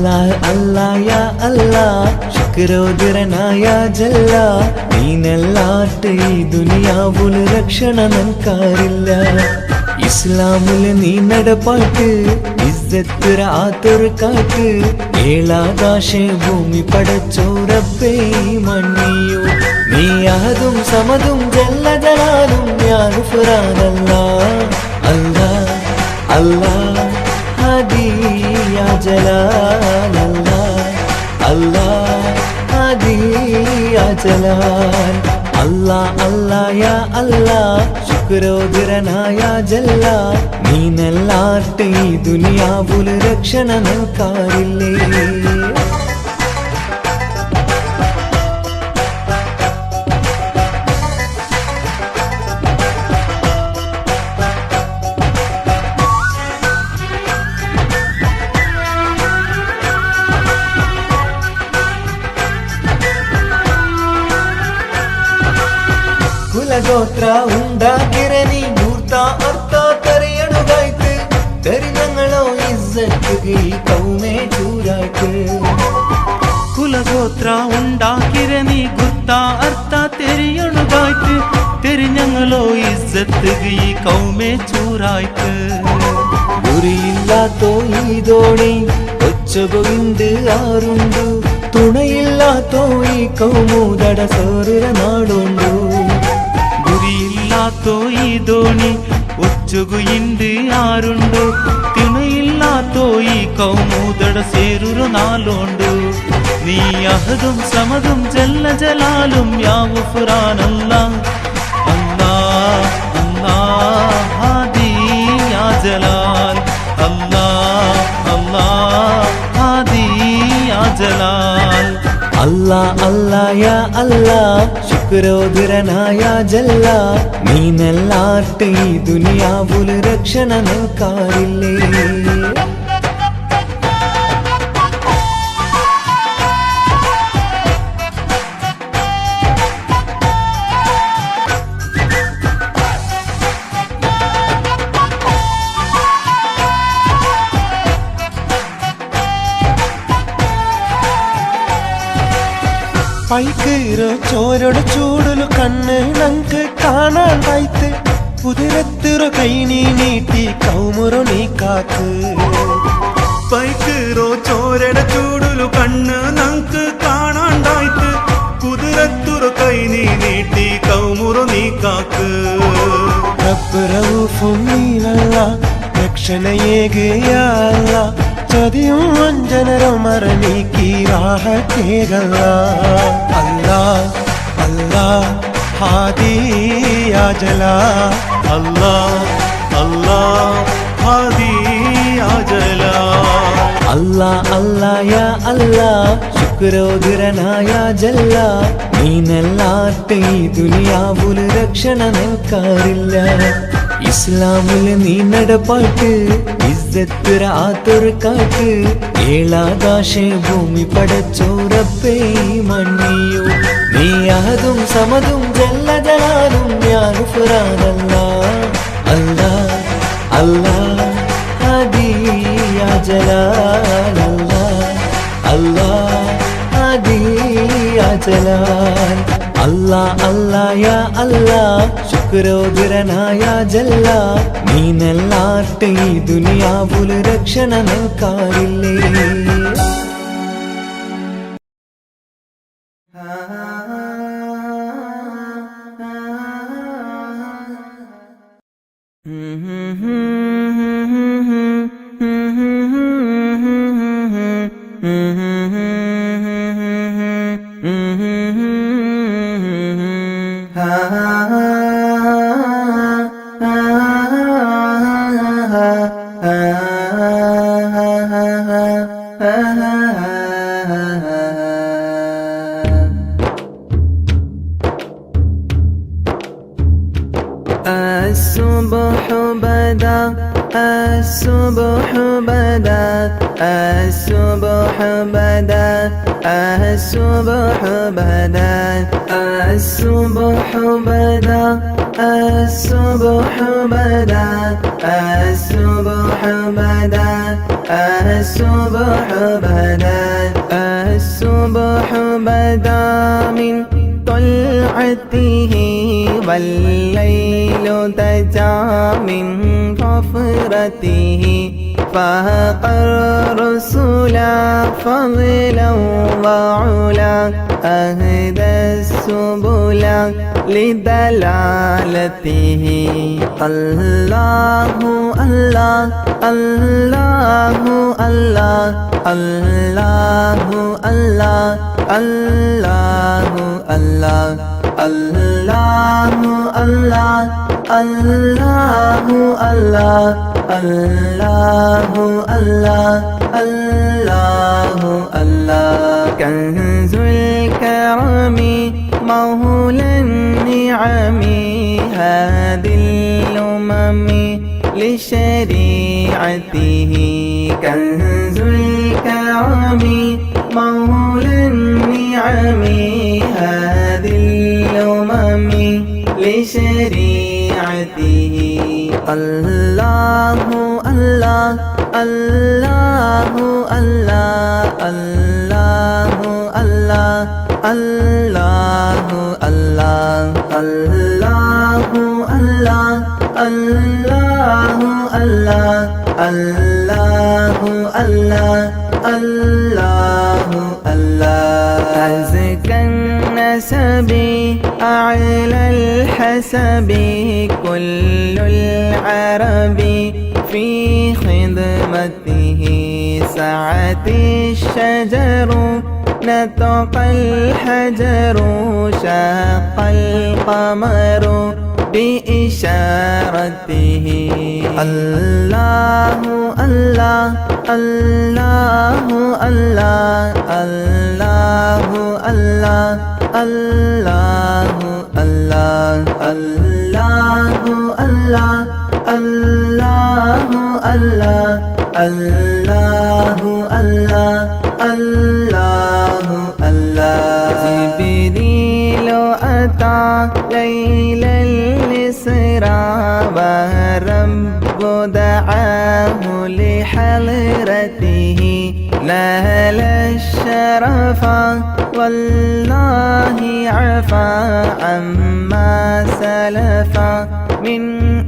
അല്ലാഹ് അല്ലാഹ് യാ അല്ലാഹ് ശുക്രോദരനായ ജല്ല നീനല്ലാട്ട് ഈ ദുനിയാവുല് രക്ഷണ നൻകാരില്ല ഇസ്ലാമുല് നീ നടപ്പാട്ട് ഇസ്സത്ത് ആത്തൊരു കാട്ട് ഏഴാകാശേ ഭൂമി പടച്ചോറപ്പേ മണ്ണിയോ നീ അഹദും സമതും ജല്ല ജലാലും യാ ഗുഫ്രാനല്ലാഹ് അല്ലാഹ് അല്ലാഹ് ഹാദി യാ ജലാൽ അല്ലാഹ് അല്ലാഹ് ഹാദി യാ ജലാൽ അല്ലാഹ് അല്ലാഹ് യാ അല്ലാഹ് ശുക്രോദരനായ ജല്ല നീനല്ലാട്ട് ഈ ദുനിയാവുല് രക്ഷണ നൻകാരില്ലേ കുലഗോത്ര ഉണ്ടാക്കിരനി മൂർത്ത അർത്ഥ തറിയണുകായ്ക്ക് തരിഞ്ഞങ്ങളോ ഇസ്സത്ത് ഈ കൗമേ ചൂരായ്ക്ക് കുലഗോത്ര ഉണ്ടാക്കിരനി ഗുർത്ത അർത്ഥ തെരിയണുകായ്ക്ക് തെരിഞ്ഞങ്ങളോ ഇസ്സത്ത് ഈ കൗമേ ചൂരായ്ക്ക് ഗുരിയില്ലാത്തോ ഈ ദോണി ഒച്ചകൊയിണ്ട് ആറുണ്ടു തുണയില്ലാത്തോ ഈ കൗമൂതട സോറിര നാടുണ്ടു ഗുരിയില്ലാത്തോ ഈ ദോണി ഒച്ചുകുയിണ്ട് ആരുണ്ടു തിണയില്ലാത്തോ ഈ കൗമൂതട സേരുരു നാളുണ്ടു നീ അഹദും സമതും ജല്ല ജലാലും യാ ഗുഫ്രാനല്ലാഹ് അല്ലാഹ് അല്ലാഹ് ഹാദി യാ ജലാൽ അല്ലാഹ് അല്ലാഹ് ഹാദി യാ ജലാൽ അല്ലാഹ് അല്ലാഹ് യാ അല്ലാഹ് ശുക്രോദരനായ ജല്ല നീനല്ലാട്ട് ഈ ദുനിയാവുല് രക്ഷണ നൻകാരില്ലേ പൈക്കീറോ ചോരോട് ചൂടലു കണ്ണ് നങ്ക് കാണാണ്ടായിത്ത് കുതിരത്തിറു കൈ നീ നീട്ടി കൗമുറു നീ കാത്ത് പൈക്കീറോ ചോരട ചൂടലു കണ്ണ് നങ്ക് കാണാണ്ടായിത്ത് കുതിരത്തുറു കൈ നീ നീട്ടി കൗമുറു നീ കാക്ക് റബ്ബ് റഊഫും നീനല്ല രക്ഷണയേകയല്ല ചതിയും വഞ്ചനരും മറനീക്കി റാഹത്തേകല്ല അല്ലാഹ് അല്ലാഹ് ഹാദി യാ ജലാൽ അല്ലാഹ് അല്ലാഹ് ഹാദി യാ ജലാൽ അല്ലാഹ് അല്ലാഹ് യാ അല്ലാഹ് ശുക്രോദരനായ ജല്ല നീനല്ലാട്ട് ഈ ദുനിയാവുല് രക്ഷണ നൻകാരില്ല ഇസ്ലാമുല് നീ നടപ്പാട്ട് ഇസ്സത്ത് ആത്തൊരു കാട്ട് ഏഴാകാശേ ഭൂമി പടച്ചോറപ്പേ മണ്ണിയോ നീ അഹദും സമതും ജല്ല ജലാലും യാ ഗുഫ്രാനല്ലാഹ് അല്ലാഹ് അല്ലാഹ് ഹാദി യാ ജലാൽ അല്ലാഹ് അല്ലാഹ് ഹാദി യാ ജലാൽ അല്ലാഹ് അല്ലാഹ് യാ അല്ലാഹ് ശുക്രോദരനായ ജല്ല നീനല്ലാട്ട് ഈ ദുനിയാവുല് രക്ഷണ നൻകാരില്ലേ الصبح بدا الصبح بدا الصبح بدا الصبح بدا الصبح بدا الصبح بدا الصبح بدا الصبح بدا الصبح بدا من طلعته والليل دجا من غفرته فاق الرسل فضلا وعلا أهدى السبل لدلالته الله الله الله الله الله الله الله الله الله الله الله الله الله الله الله الله كنز الكرم مولى النعم هادي الأمم لشريعته كنز الكرم مولى النعم هادي الأمم لشريعته الله الله الله الله الله الله الله الله الله الله الله الله الله الله الله الله أزكى النسب أعلى الحسب كل العرب في خدمته سعت الشجر نطق الحجر شاق القمر بإشارته الله الله الله الله الله الله الله الله الله الله الله الله الله الله الله الله جبريل أتى ليل الإسراء والرب دعاه لحضرته نال الشرف والله عفا عما سلف من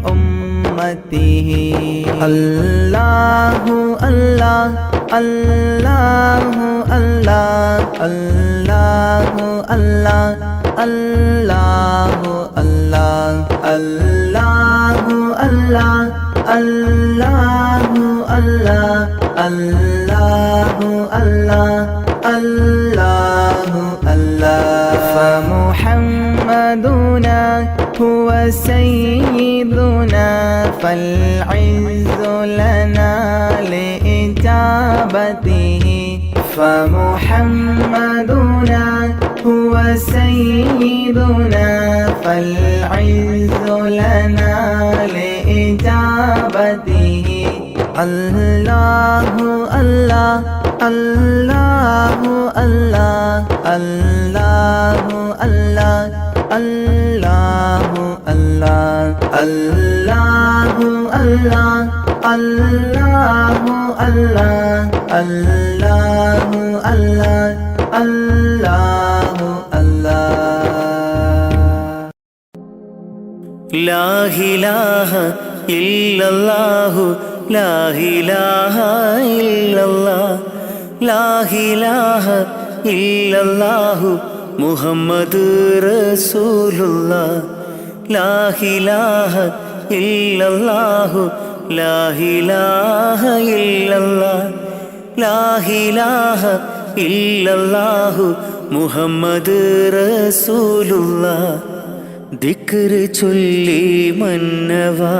أمته الله الله الله الله الله الله الله الله الله الله الله الله الله الله الله الله فمحمدنا هو سيدنا فالعز لنا لإجابته فمحمدنا هو سيدنا فالعز لنا لإجابته الله الله الله الله الله الله الله الله الله الله الله الله الله الله الله الله لا إله إلا الله لا إله إلا الله لا إله إلا الله محمد رسول الله لا إله إلا الله لا إله إلا الله لا إله إلا الله محمد رسول الله ദിക്ർ ചൊല്ലി മന്നവാ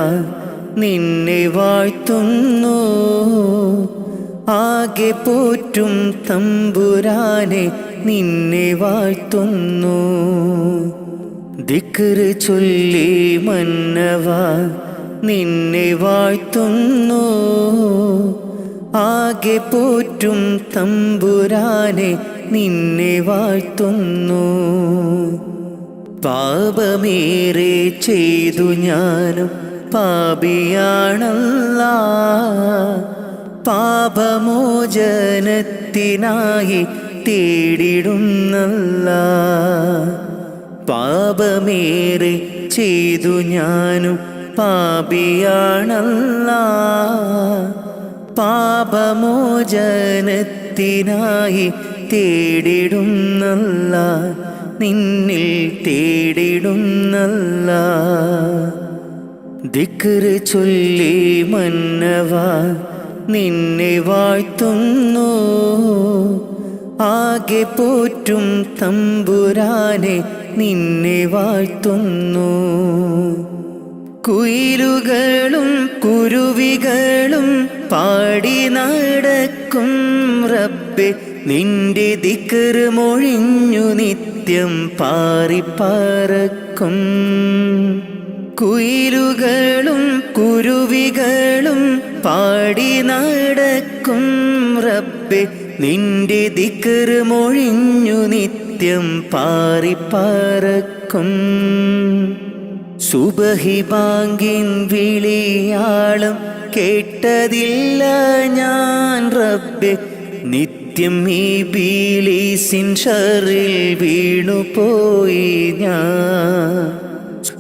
നിന്നെ വാഴ്ത്തുന്നു ആകെ പോറ്റും തമ്പുരാനെ നിന്നെ വാഴ്ത്തുന്നു ദിക്ർ ചൊല്ലി മന്നവാ നിന്നെ വാഴ്ത്തുന്നു ആകെ പോറ്റും തമ്പുരാനെ നിന്നെ വാഴ്ത്തുന്നു പാപമേറെ ചെയ്തു ഞാനും പാപിയാണല്ലാ. പാപമോചനത്തിനായി തേടിടുന്നല്ലാ. പാപമേറെ ചെയ്തു ഞാനും പാപിയാണല്ലാ. പാപമോചനത്തിനായി തേടിടുന്നല്ലാ. നിന്നിൽ തേടിടുന്നല്ലാ. ദിക്റ് ചൊല്ലി മന്നവാ നിന്നെ വാഴ്ത്തുന്നു. ആകെ പോറ്റും തമ്പുരാനെ നിന്നെ വാഴ്ത്തുന്നു. കുയിലുകളും കുരുവികളും പാടി നടക്കും റബ്ബേ, നിന്റെ ദിക്റ് മൊഴിഞ്ഞു നിത്യം പാറിപ്പറക്കും. കുയിലുകളും കുരുവികളും പാടി നടക്കും റബ്ബേ, നിന്റെ ദിക്റ് മൊഴിഞ്ഞു നിത്യം പാറിപ്പറക്കും. സുബഹി ബാങ്കിൻ വിളിയാളം കേട്ടതില്ല ഞാൻ റബ്ബേ, നിത്യം ഈ ബീലീസിൻ ഷറിൽ വീണുപോയി ഞാൻ.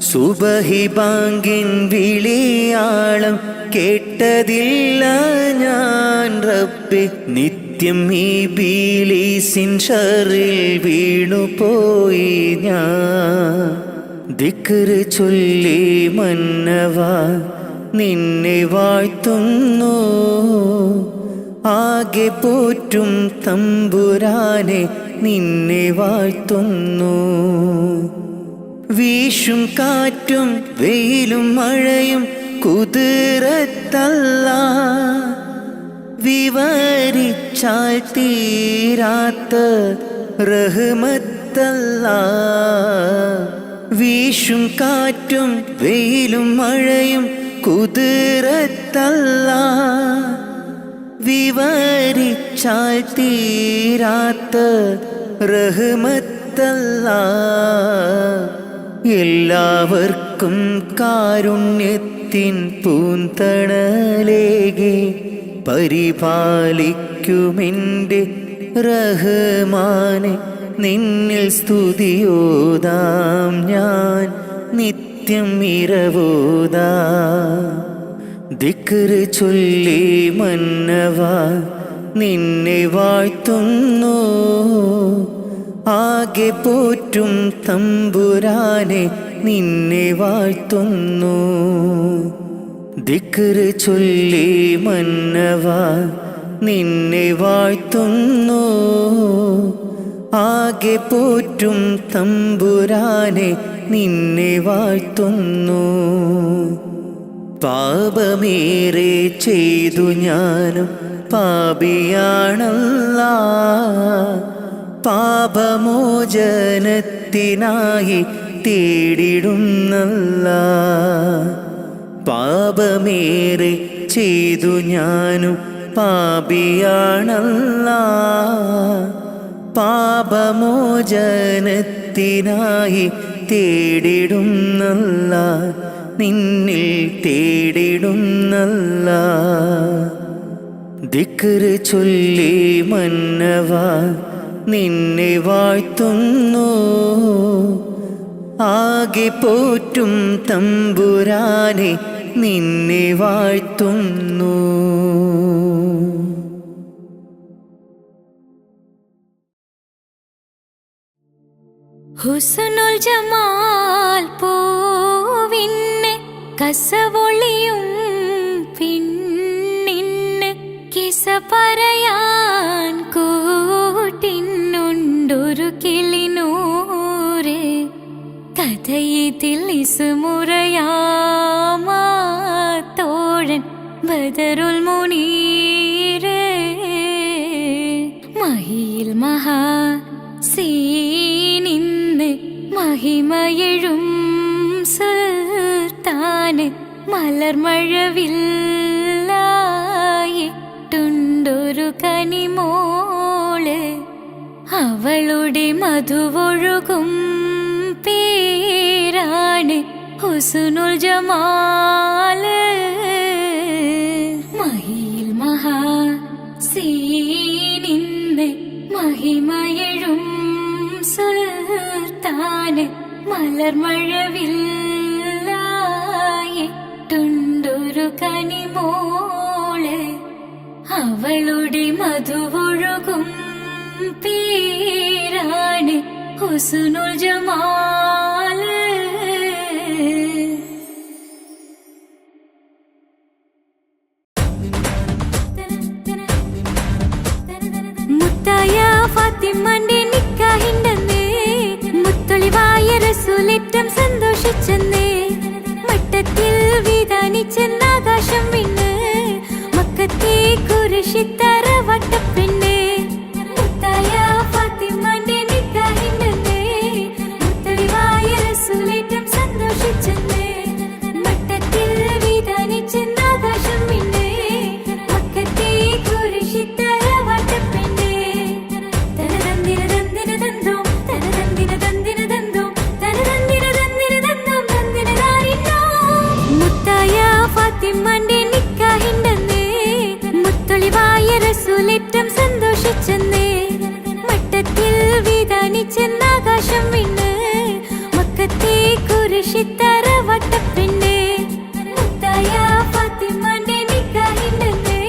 സുബഹി ബാങ്കിൻ വിളിയാളം കേട്ടതില്ല ഞാൻ റബ്ബേ, നിത്യം ഈ ബീലീസിൻ ഷറിൽ വീണുപോയി ഞാൻ. ദിക്റ് ചൊല്ലി മന്നവാ നിന്നെ വാഴ്ത്തുന്നു. ആകെ പോറ്റും തമ്പുരാനെ നിന്നെ വാഴ്ത്തുന്നു. വീശും കാറ്റും വെയിലും മഴയും കുതിരത്തല്ലാ. വിവരിച്ചാൽ തീരാത്ത റഹ്മത്തല്ലാ. വീശും കാറ്റും വെയിലും മഴയും കുതിരത്തല്ലാ. വിവരിച്ചാൽ തീരാത്ത റഹ്മത്തല്ലാ. എല്ലാവർക്കും കാരുണ്യത്തിൻ പൂന്തണലേകെ പരിപാലിക്കുമെൻ്റെ റഹ്മാനെ, നിന്നിൽ സ്തുതിയോതാം ഞാൻ നിത്യം ഇരവോതാം. ദിക്റ് ചൊല്ലി മന്നവാ നിന്നെ വാഴ്ത്തുന്നു. ആകെ പോറ്റും തമ്പുരാനെ നിന്നെ വാഴ്ത്തുന്നു. ദിക്റ് ചൊല്ലി മന്നവാ നിന്നെ വാഴ്ത്തുന്നു. ആകെ പോറ്റും തമ്പുരാനെ നിന്നെ വാഴ്ത്തുന്നു. പാപമേറെ ചെയ്തു ഞാനും പാപിയാണല്ലാ. പാപമോചനത്തിനായി തേടിടുന്നല്ലാ. പാപമേറെ ചെയ്തു ഞാനും പാപിയാണല്ലാ. പാപമോചനത്തിനായി തേടിടുന്നല്ലാ. നിന്നിൽ തേടിടുന്നല്ലാ. ദിക്റ് ചൊല്ലി മന്നവാ നിന്നെ വാഴ്ത്തുന്നു. ആകെ പോറ്റും തമ്പുരാനെ നിന്നെ വാഴ്ത്തുന്നു. ഹുസ്നുൽ ജമാൽ പൂവിന് കസവൊളിയും പിന്നിന് കിസ പറയാൻ കൂട്ടിനുണ്ടൊരു കിളിനൂറ്. കഥയിതിൽ ഇസുമുറയാമാ തോഴൻ ബദറുൽ മുനീറ്. മഹിയിൽ മഹാ സീനിന്ന് മഹിമയെഴും സുൽത്താന് മലർമഴവില്ലായിട്ടുണ്ടൊരു കനിമോള്. അവളുടെ മധുവൊഴുകും പേരാണ് ഹുസ്നുൽ ജമാല്. മഹിയിൽ മഹാസീനിന്ന് മഹിമയഴും സുൽത്താന് മലർമഴവില്ലായിട്ടുണ്ടൊരു കനിമോള്. അവളുടെ മധുവൊഴുകും പേരാണ് ഹുസ്നുൽ ജമാല്. മുത്തായ ഫാത്തിമന്റെ നിക്കാഹിണ്ടെന്ന് മുത്തൊളിവായ റസൂലേറ്റം സന്തോഷിച്ചെന്ന് മട്ടത്തിൽ വിധാനിച്ചെന്നാകാശം വിണ്ണ് മക്കത്തെ കുരിശിത്തറ വട്ടപ്പെണ്ണ്. മുത്തായ ഫാത്തിമന്റെ നിക്കാഹിണ്ടെന്ന് മുത്തൊളിവായ റസൂലേറ്റം സന്തോഷിച്ചെന്ന് മട്ടത്തിൽ വിധാനിച്ചെന്നാകാശം വിണ്ണ് മക്കത്തെ കുരിശിത്തറ വട്ടപ്പെണ്ണ്. മുത്തായ ഫാത്തിമന്റെ നിക്കാഹിണ്ടെന്ന് മുത്തൊളിവായ റസൂലേറ്റം സന്തോഷിച്ചെന്ന് മട്ടത്തിൽ വിധാനിച്ചെന്നാകാശം വിണ്ണ് മക്കത്തെ കുരിശിത്തറ വട്ടപ്പെണ്ണ്. മുത്തായ ഫാത്തിമന്റെ നിക്കാഹിണ്ടെന്ന്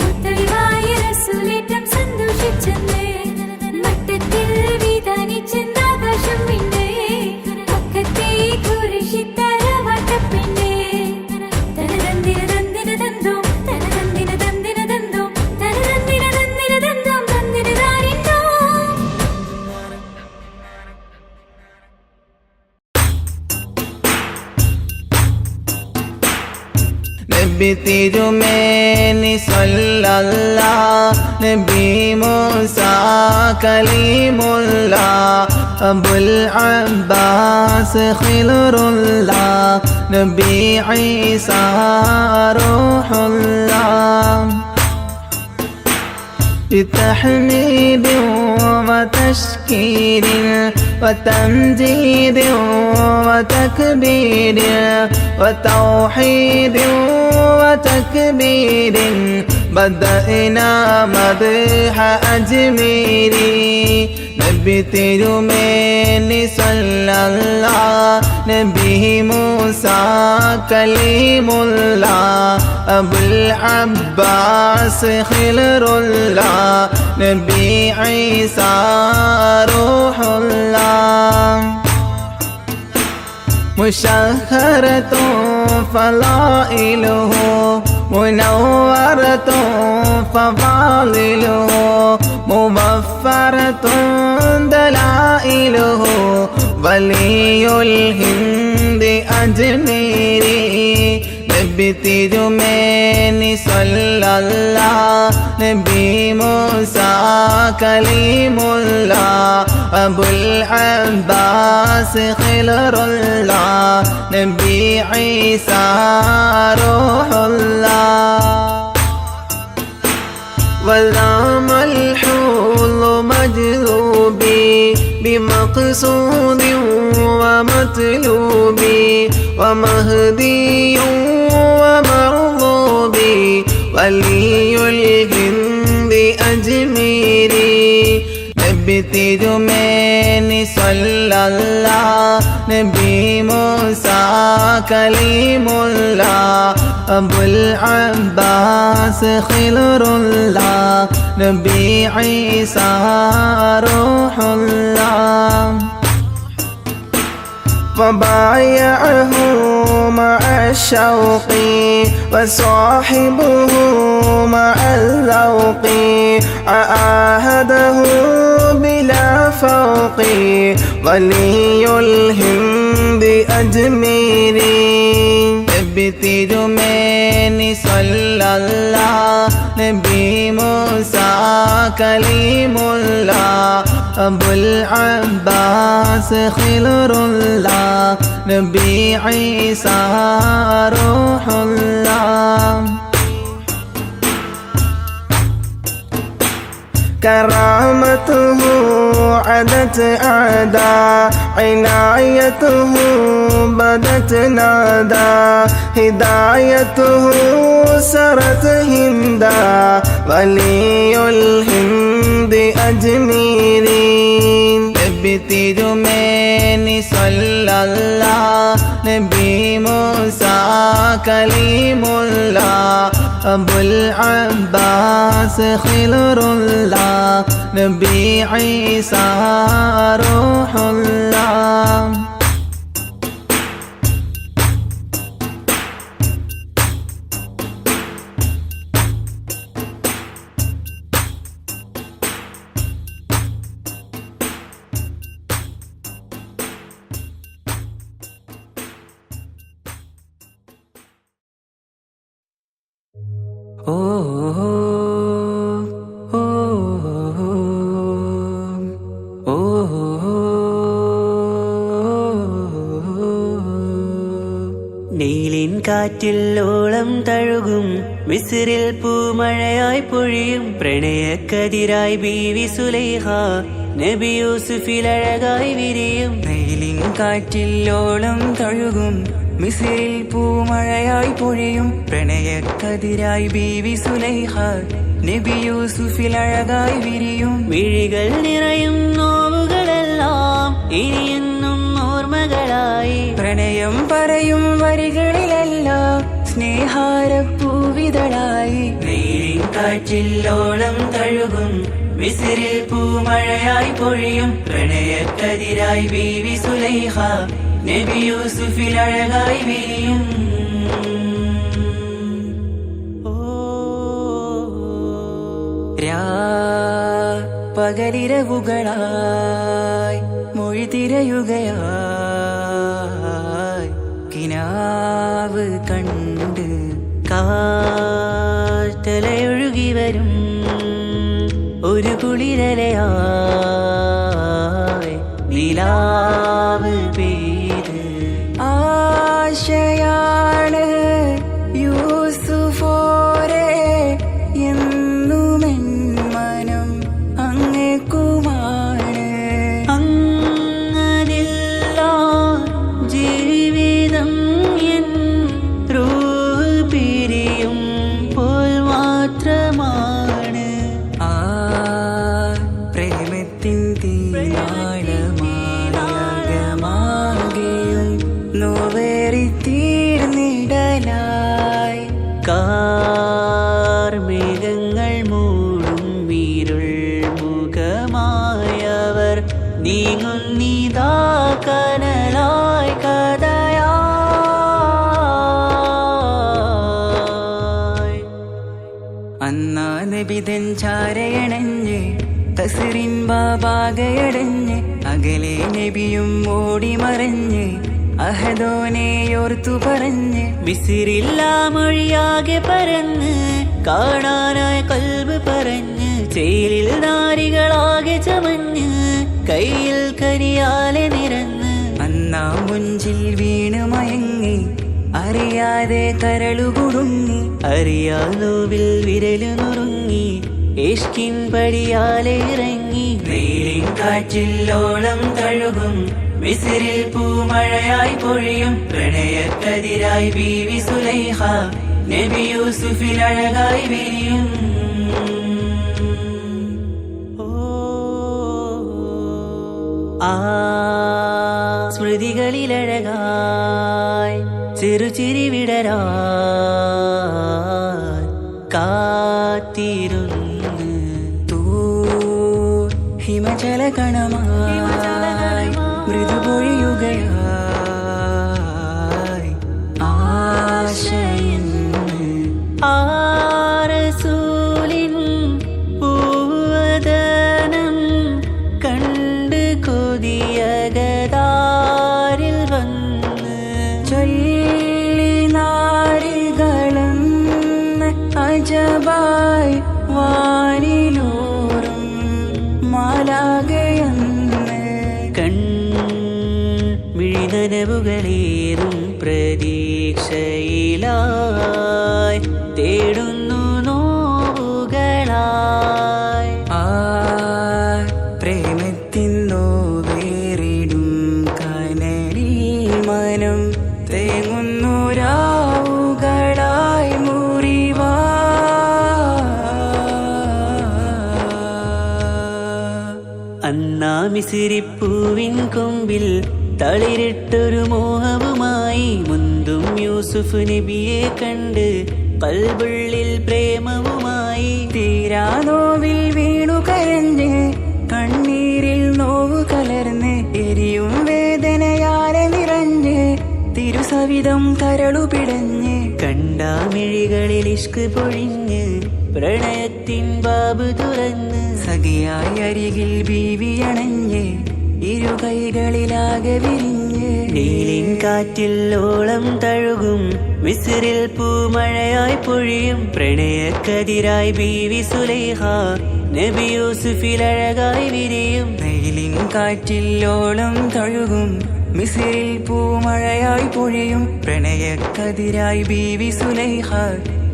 മുത്തൊളിവായ റസൂലേറ്റം സന്തോഷിച്ചെന്ന് മട്ടത്തിൽ വിധാനിച്ചെന്നാകാശം വിണ്ണ് മക്കത്തെ കുരിശിത്തറ വട്ടപ്പെണ്ണ്. നബി തിരുമേനി സ്വല്ലല്ലാഹ് നബി മൂസ കലീമുല്ലാഹ് അബുൽ അബ്ബാസ് ഖിലുറുല്ലാഹ് നബി ഈസാ റൂഹുല്ലാഹ്. بتحميد وتشكير وتمجيد وتكبير وتوحيد وتكبير بدأنا مدح أجميري. നബി തിരുമേനി സ്വല്ലല്ലാഹ് നബി മൂസ കലീമുല്ലാഹ് അബുൽ അബ്ബാസ് ഖിലുറുല്ലാഹ് നബി ഈസാ റൂഹുല്ലാഹ്. مشهرة فضائله منورة فضائله مبفرة دلائله ولي الهند أجميري. നബി തിരുമേനി സ്വല്ലല്ലാഹ് നബി മൂസ കലീമുല്ലാഹ് അബുൽ അബ്ബാസ് ഖിലുറുല്ലാഹ് നബി ഈസാ റൂഹുല്ലാഹ്. وذام الحوض مجذوبي بمقصود ومطلوبي ومهدي ومرغوبي ولي الهند أجميري. നബി തിരുമേനി സ്വല്ലല്ലാഹ് നബി മൂസ കലീമുല്ലാഹ് അബുൽ അബ്ബാസ് ഖിലുറുല്ലാഹ് നബി ഈസാ റൂഹുല്ലാഹ്. وبايعه مع الشوق وصاحبه مع الذوق عاهده بلا فوق ولي الهند أجميري. നബി തിരുമേനി സ്വല്ലല്ലാഹ് നബി മൂസ കലീമുല്ലാഹ് അബുൽ അബ്ബാസ് ഖിലുറുല്ലാഹ് നബി ഈസാ റൂഹുല്ലാഹ്. كرامته عدت أعداء عنايته بدت نادى هدايته سرت هندا ولي الهند أجميرين بتجمعني صلى الله نبي موسى كليم الله أبو العباس خلر الله نبي عيسى روح الله നീലിൻ കാറ്റിൽ ഓളം തഴുകും മിസ്രിൽ പൂമഴയായി പൊഴിയും പ്രണയക്കതിരായി ബീവി സുലൈഹ നബി യൂസുഫിൽ അഴകായി വിരിയും. നീലിൻ കാറ്റിൽ ഓളം തഴുകും മിസ്രിൽ പൂമഴയായി പൊഴിയും പ്രണയക്കതിരായി ബീവി സുലൈഹ നബി യൂസുഫിൽ അഴകായി വിരിയും. മിഴികൾ നിറയും നോവുകളെല്ലാം ഇനിയെന്നും ഓർമ്മകളായി പ്രണയം പറയും വരികളിലെല്ലാം സ്നേഹാരപ്പൂവിതളായി. നീലിൻ കാറ്റിൽ ഓളം തഴുകും മിസ്രിൽ പൂമഴയായി പൊഴിയും പ്രണയക്കതിരായി ബീവി സുലൈഹ നബി യൂസുഫിൽ അഴകായി വിരിയും. പകലിരവുകളായി മൊഴി തിരയുകയായി കിനാവ് കണ്ട് കാറ്റലയൊഴുകി വരും ഒരു കുളിരലയായി നിലാവ് പെയ്ത് ആശയാണ് യൂസുഫോരെ എന്നുമെൻ മനം അങ്ങേക്കുമാണ്. അങ്ങനില്ല ജീവിതം എൻ റൂഹ് പിരിയും പോൽ മാത്രമാണ്. ആ പ്രേമത്തിൻ തീനാളമാകെയും നോവേറി തീർന്നിടലായി കാർമേഘങ്ങൾ മൂടും വീരുൾ മുഖമായവർ നീങ്ങുന്നിതാ കനലായി കഥയായി. അന്നാ നബിതൻ ചാരയണഞ്ഞ് കസറിൻ ബാബാകയടഞ്ഞ് അകലെ നബിയും ഓടി മറഞ്ഞ് അഹദോനെയോർത്തു പറഞ്ഞ് മിസ്രില്ലാ മൊഴിയാകെ പരന്ന് കാണാനായി കൽബ് പറഞ്ഞ് ചേലിൽ നാരികളാകെ ചമഞ്ഞ് കയ്യിൽ കരിയാലെ നിരന്ന് അന്നാ മുഞ്ചിൽ വീണ് മയങ്ങി അറിയാതെ കരളുകുടുങ്ങി അറിയാലോവിൽ വിരലു നുറുങ്ങി ഇഷ്കിൻ പടിയാലെ ഇറങ്ങി. നീലിൻ കാറ്റിൽ ഓളം തഴുകും മിസ്രിൽ പൂമഴയായി പൊഴിയും പ്രണയക്കതിരായി ബീവി സുലൈഹ നബി യൂസുഫിൽ അഴകായി വിരിയും. ആ സ്മൃതികളിലഴകായി ചെറുചിരി വിടരാൻ കാത്തിരുന്ന് ഹിമജല കണമായി മൃദുപൊഴിയുകയായി ആശയിൻ ആരസൂലിൻ പൂവദനം കണ്ട് കൊതിയകതാരിൽ വന്ന് ചൊല്ലി നാരികളെന്ന് അജബായി വാനിലൂറും മാലാകയെന്ന് കൺമിഴിനനവുകളേറും പ്രതീക്ഷയിലായി തേടുന്നു നോവുകളായി. അന്നാ മിസിരിപ്പൂവിൻ കൊമ്പിൽ തളിരിട്ടൊരു മോഹവുമായി മുന്തും യൂസുഫ് നബിയെ കണ്ട് കൽബുള്ളിൽ പ്രേമവുമായി തീരാനോവിൽ വീണു കരഞ്ഞ് കണ്ണീരിൽ നോവു കലർന്ന് എരിയും വേദനയാലെ നിറഞ്ഞ് തിരുസവിധം കരളു പിടഞ്ഞ് കണ്ടാമിഴികളിൽ ഇഷ്ക് പൊഴിഞ്ഞ് പ്രണയത്തിൻ ബാബ് തുറന്ന് സഖിയായി അരികിൽ ബീവി അണഞ്ഞ് ഇരു കൈകളിലാകെ വിരിഞ്ഞ് നീലിൻ കാറ്റിൽ ഓളം തഴുകും മിസ്രിൽ പൂമഴയായി പൊഴിയും പ്രണയക്കതിരായി ബീവി സുലൈഹ നബി യൂസുഫിൽ അഴകായി വിരിയും നീലിൻ കാറ്റിൽ ഓളം തഴുകും മിസ്രിൽ പൂമഴയായി പൊഴിയും പ്രണയക്കതിരായി ബീവി സുലൈഹ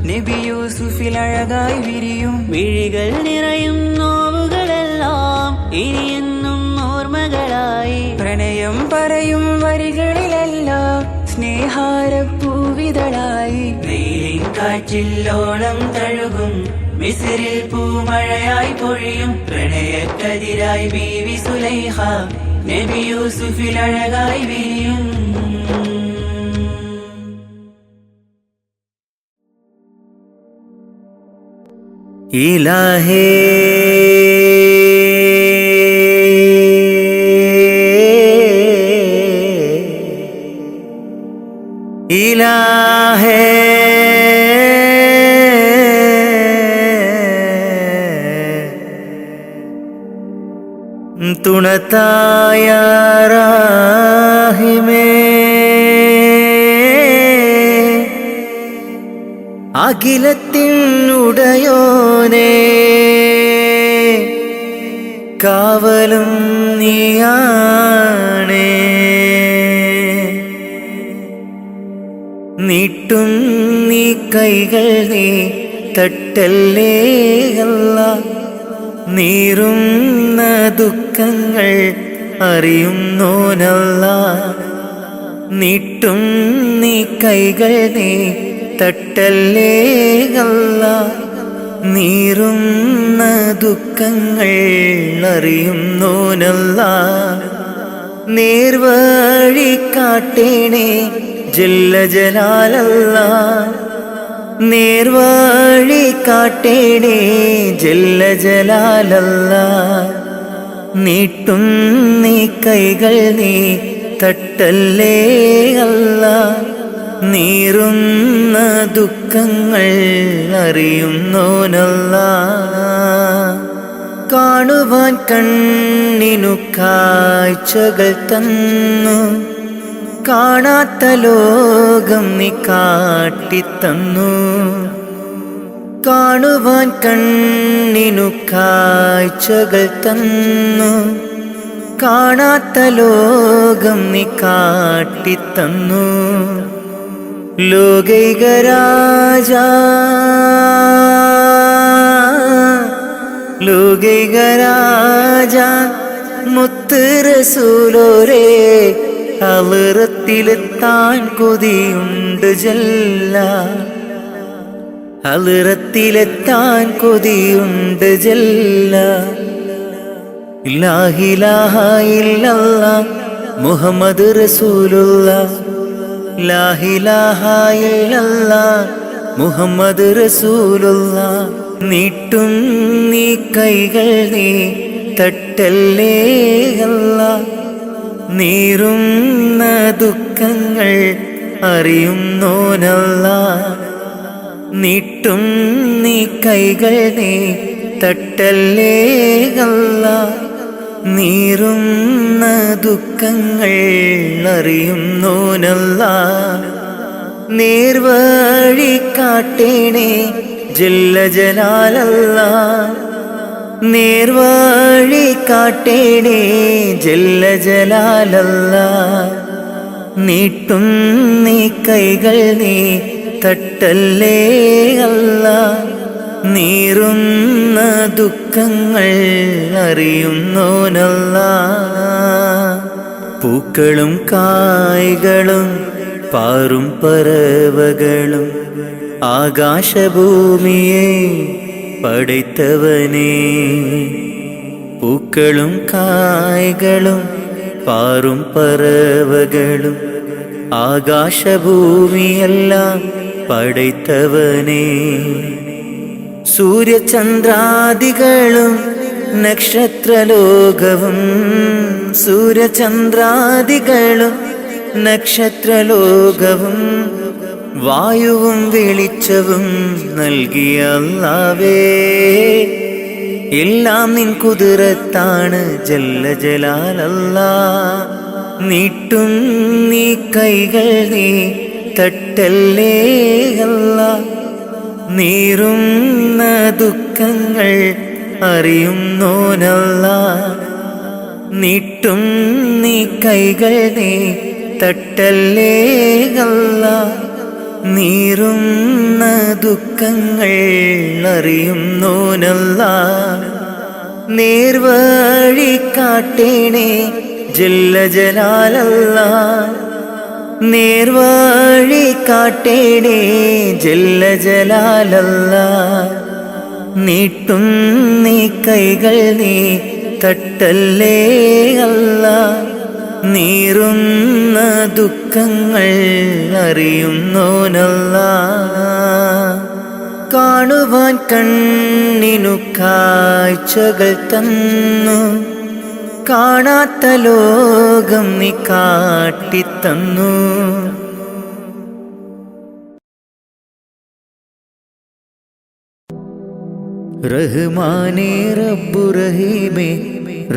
നബി യൂസുഫിൽ അഴകായി വിരിയും വിഴികൾ നിറയും നോവുകളെല്ലാം ഇനിയെന്നും ഓർമ്മകളായി പ്രണയം പറയും വരികളിലെല്ലാം സ്നേഹാരപ്പൂവിതളായി നീലിൻ കാറ്റില്ലോളം തഴുകും മിസ്രിൽ പൂമഴയായി പൊഴിയും പ്രണയക്കതിരായി ബീവി സുലൈഹ നബി യൂസുഫിൽ അഴകായി വിരിയും ഇലാഹേ ഇലാഹേ തുണത്തായ റാഹിമേ അഖിലത്തിനുടയോനേ കാവലും നീയാണേ നീട്ടും നീ കൈകൾ നീ തട്ടല്ലേ അല്ലാ നീറുന്ന ദുഃഖങ്ങൾ അറിയുന്നോനല്ലാ നീട്ടും നീ കൈകൾ നീ തട്ടല്ലേ അല്ലാ നീറുന്ന ദുഃഖങ്ങൾ അറിയുന്നോനല്ലാ നേർവഴി കാട്ടേണേ ജല്ല ജലാലല്ലാ നേർവഴി കാട്ടേണേ ജല്ല ജലാലല്ലാ നീട്ടും നീ കൈകൾ നീ തട്ടല്ലേ അല്ലാ നീറുന്ന ദുഃഖങ്ങൾ അറിയുന്നോനല്ലാ കാണുവാൻ കണ്ണിനു കാഴ്ചകൾ തന്നു കാണാത്ത ലോകം നീ കാട്ടിത്തന്നു കാണുവാൻ കണ്ണിനു കാഴ്ചകൾ തന്നു കാണാത്ത ലോകം നീ കാട്ടിത്തന്നു ലോകൈകരാജ ലോകൈകരാജ മുത്ത് റസൂലോരേ ഹളറത്തിലെത്താൻ കൊതിയുണ്ട് ജല്ല ഹളറത്തിലെത്താൻ കൊതിയുണ്ട് ജല്ല ലാ ഇലാഹ ഇല്ലല്ലാഹ് മുഹമ്മദ് റസൂലുള്ളാഹ് ലാ ഇലാഹ ഇല്ലല്ലാഹ് മുഹമ്മദ് റസൂലുള്ളാഹ് നീട്ടും നീ കൈകൾ നീ തട്ടല്ലേ അല്ലാ നീറുന്ന ദുഃഖങ്ങൾ അറിയുന്നോനല്ലാ നീട്ടും നീ കൈകൾ നീ തട്ടല്ലേ അല്ലാ നീറുന്ന ദുഃഖങ്ങൾ അറിയുന്നോനല്ലാ നേർവഴി കാട്ടേണേ ജല്ല ജലാലല്ലാ നേർവഴി കാട്ടേണേ ജല്ല ജലാലല്ലാ നീട്ടും നീ കൈകൾ നീ തട്ടല്ലേ അല്ലാ നീറുന്ന ദുഃഖങ്ങൾ അറിയുന്നോനല്ലാ പൂക്കളും കായ്കളും പാറും പറവകളും ആകാശഭൂമിയെ പടൈത്തവനേ പൂക്കളും കായ്കളും പാറും പറവകളും ആകാശഭൂമിയെല്ലാം പടൈത്തവനേ. സൂര്യചന്ദ്രാദികളും നക്ഷത്രലോകവും സൂര്യചന്ദ്രാദികളും നക്ഷത്രലോകവും വായുവും വെളിച്ചവും നൽകിയ അല്ലാഹുവേ, എല്ലാം നിൻ കുതിരത്താണ് ജല്ല ജലാലല്ലാഹ്. നീട്ടും നീ കൈകൾ നീ തട്ടല്ലേ അല്ലാഹ്. നീറുന്ന ദുഃഖങ്ങൾ അറിയുന്നോനല്ലാഹ്. നീട്ടും നീ കൈകൾ നീ തട്ടല്ലേ അല്ലാഹ്. നീറുന്ന ദുഃഖങ്ങൾ അറിയുന്നോനല്ലാഹ്. നേർവഴി കാട്ടേണേ ജല്ല ജലാലല്ലാഹ്. നേർവഴി കാട്ടേണേ ജല്ല ജലാലല്ലാഹ്. നീട്ടും നീ കൈകൾ നീ തട്ടല്ലേ അല്ലാഹ്. നീറുന്ന ദുഃഖങ്ങൾ അറിയുന്നോനല്ലാഹ്. കാണുവാൻ കണ്ണിനു കാഴ്ചകൾ തന്നു, കാണാത്ത ലോകം നീ കാട്ടിത്തന്നു. റഹ്മാനേ റബ്ബു റഹീമേ,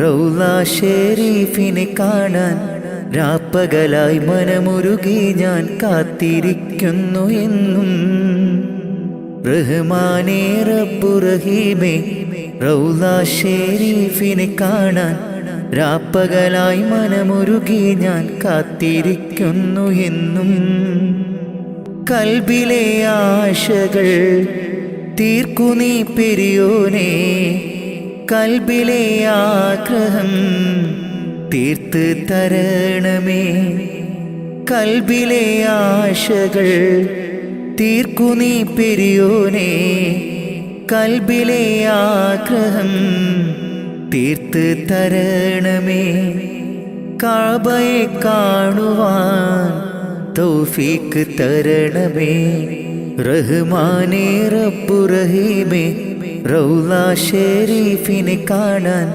റൗള ഷരീഫിനെ കാണാൻ രാപ്പകലായി മനമുരുകി ഞാൻ കാത്തിരിക്കുന്നു എന്നും. റഹ്മാനേ റബ്ബു റഹീമേ, റൗള ഷരീഫിനെ കാണാൻ രാപ്പകലായി മനമുരുകി ഞാൻ കാത്തിരിക്കുന്നു എന്നും. കൽബിലെ ആശകൾ തീർക്കു നീ പെരിയോനേ, കൽബിലെ ആഗ്രഹം തീർത്ത് തരണമേ. കൽബിലെ ആശകൾ തീർക്കു നീ പെരിയോനേ, കൽബിലെ ആഗ്രഹം തീർത്ത് തരണമേ. കഅബയെ കാണുവാൻ തൗഫീഖ് തരണമേ. റഹ്മാനേ റബ്ബു റഹീമേ, റൗള ഷരീഫിനെ കാണാൻ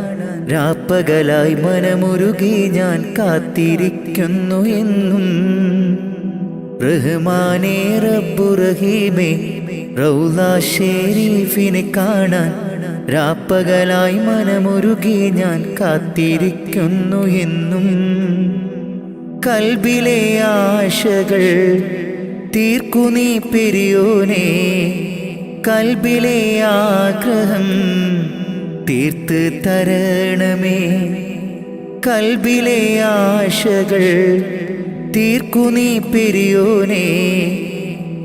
രാപ്പകലായി മനമുരുകി ഞാൻ കാത്തിരിക്കുന്നു എന്നും. റഹ്മാനേ റബ്ബു റഹീമേ, റൗള ഷരീഫിനെ കാണാൻ രാപ്പകലായി മനമുരുകി ഞാൻ കാത്തിരിക്കുന്നു എന്നും. കൽബിലെ ആശകൾ തീർക്കു നീ പെരിയോനേ, കൽബിലെ ആഗ്രഹം തീർത്ത് തരണമേ. കൽബിലെ ആശകൾ തീർക്കു നീ പെരിയോനേ,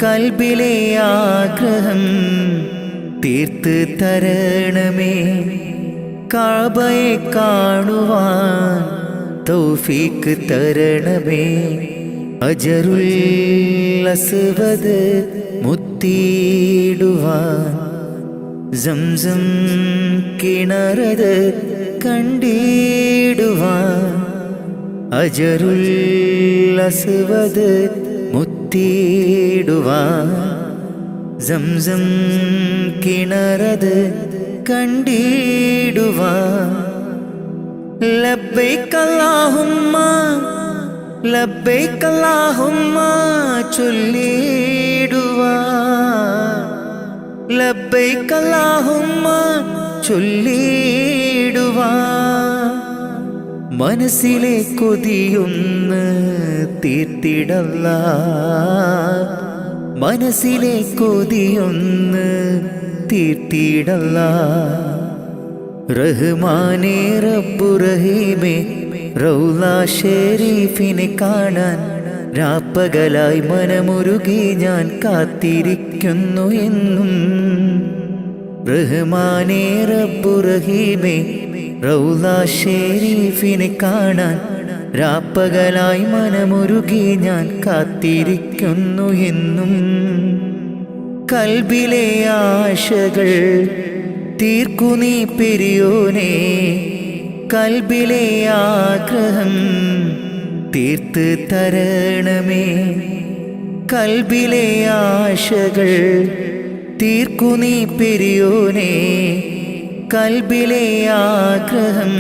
കൽബിലെ ആഗ്രഹം തീർത്ത് തരണമേ. കഅബയെ കാണുവാൻ തൗഫീഖ് തരണമേ. അജറുൽ അസ്വദ് മുത്തിയിടുവാൻ സംസം കിണറത് കണ്ടിടുവാൻ. അജറുൽ അസ്വദ് മുത്തിയിടുവാൻ സംസം കിണറത് കണ്ടിടുവാൻ. ലബ്ബൈക അല്ലാഹുമ്മ ലബ്ബൈക അല്ലാഹുമ്മ ചൊല്ലിടുവാൻ. ലബ്ബൈക അല്ലാഹുമ്മ ചൊല്ലിടുവാൻ. മനസ്സിലെ കൊതിയൊന്ന് തീർത്തിടല്ലാഹ്. മനസ്സിലെ കൊതിയൊന്ന് തീർത്തിടല്ലാഹ്. റഹ്മാനേ റബ്ബു റഹീമേ, റൗള ഷരീഫിനെ കാണാൻ രാപ്പകലായി മനമുരുകി ഞാൻ കാത്തിരിക്കുന്നു എന്നും. റഹ്മാനേ റബ്ബു റഹീമേ, റൗള ഷരീഫിനെ കാണാൻ രാപ്പകലായി മനമുരുകി ഞാൻ കാത്തിരിക്കുന്നു എന്നും. കൽബിലെ ആശകൾ തീർക്കു നീ പെരിയോനേ, കൽബിലെ ആഗ്രഹം തീർത്ത് തരണമേ. കൽബിലെ ആശകൾ തീർക്കു നീ പെരിയോനെ. കൽബിലെ ആഗ്രഹം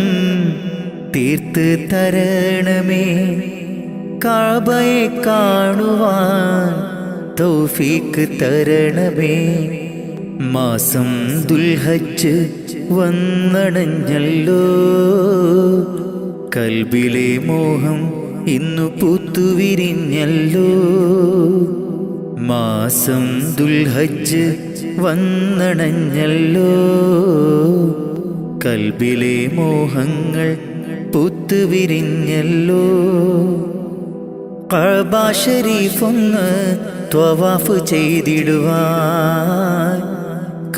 തീർത്ത് തരണമേ. കഅബയെ കാണുവാൻ തൗഫീക്ക് തരണമേ. മാസം ദുൽഹജ്ജ് വന്നണഞ്ഞല്ലോ. കൽബിലെ മോഹം ഇന്നു പൂത്തുവിരിഞ്ഞല്ലോ. മാസം ദുൽഹജ്ജ് വന്നണഞ്ഞല്ലോ. കൽബിലെ മോഹങ്ങൾ പൂത്തുവിരിഞ്ഞല്ലോ. കഅബ ശരീഫൊന്ന് ത്വവാഫ് ചെയ്തിടുവാൻ.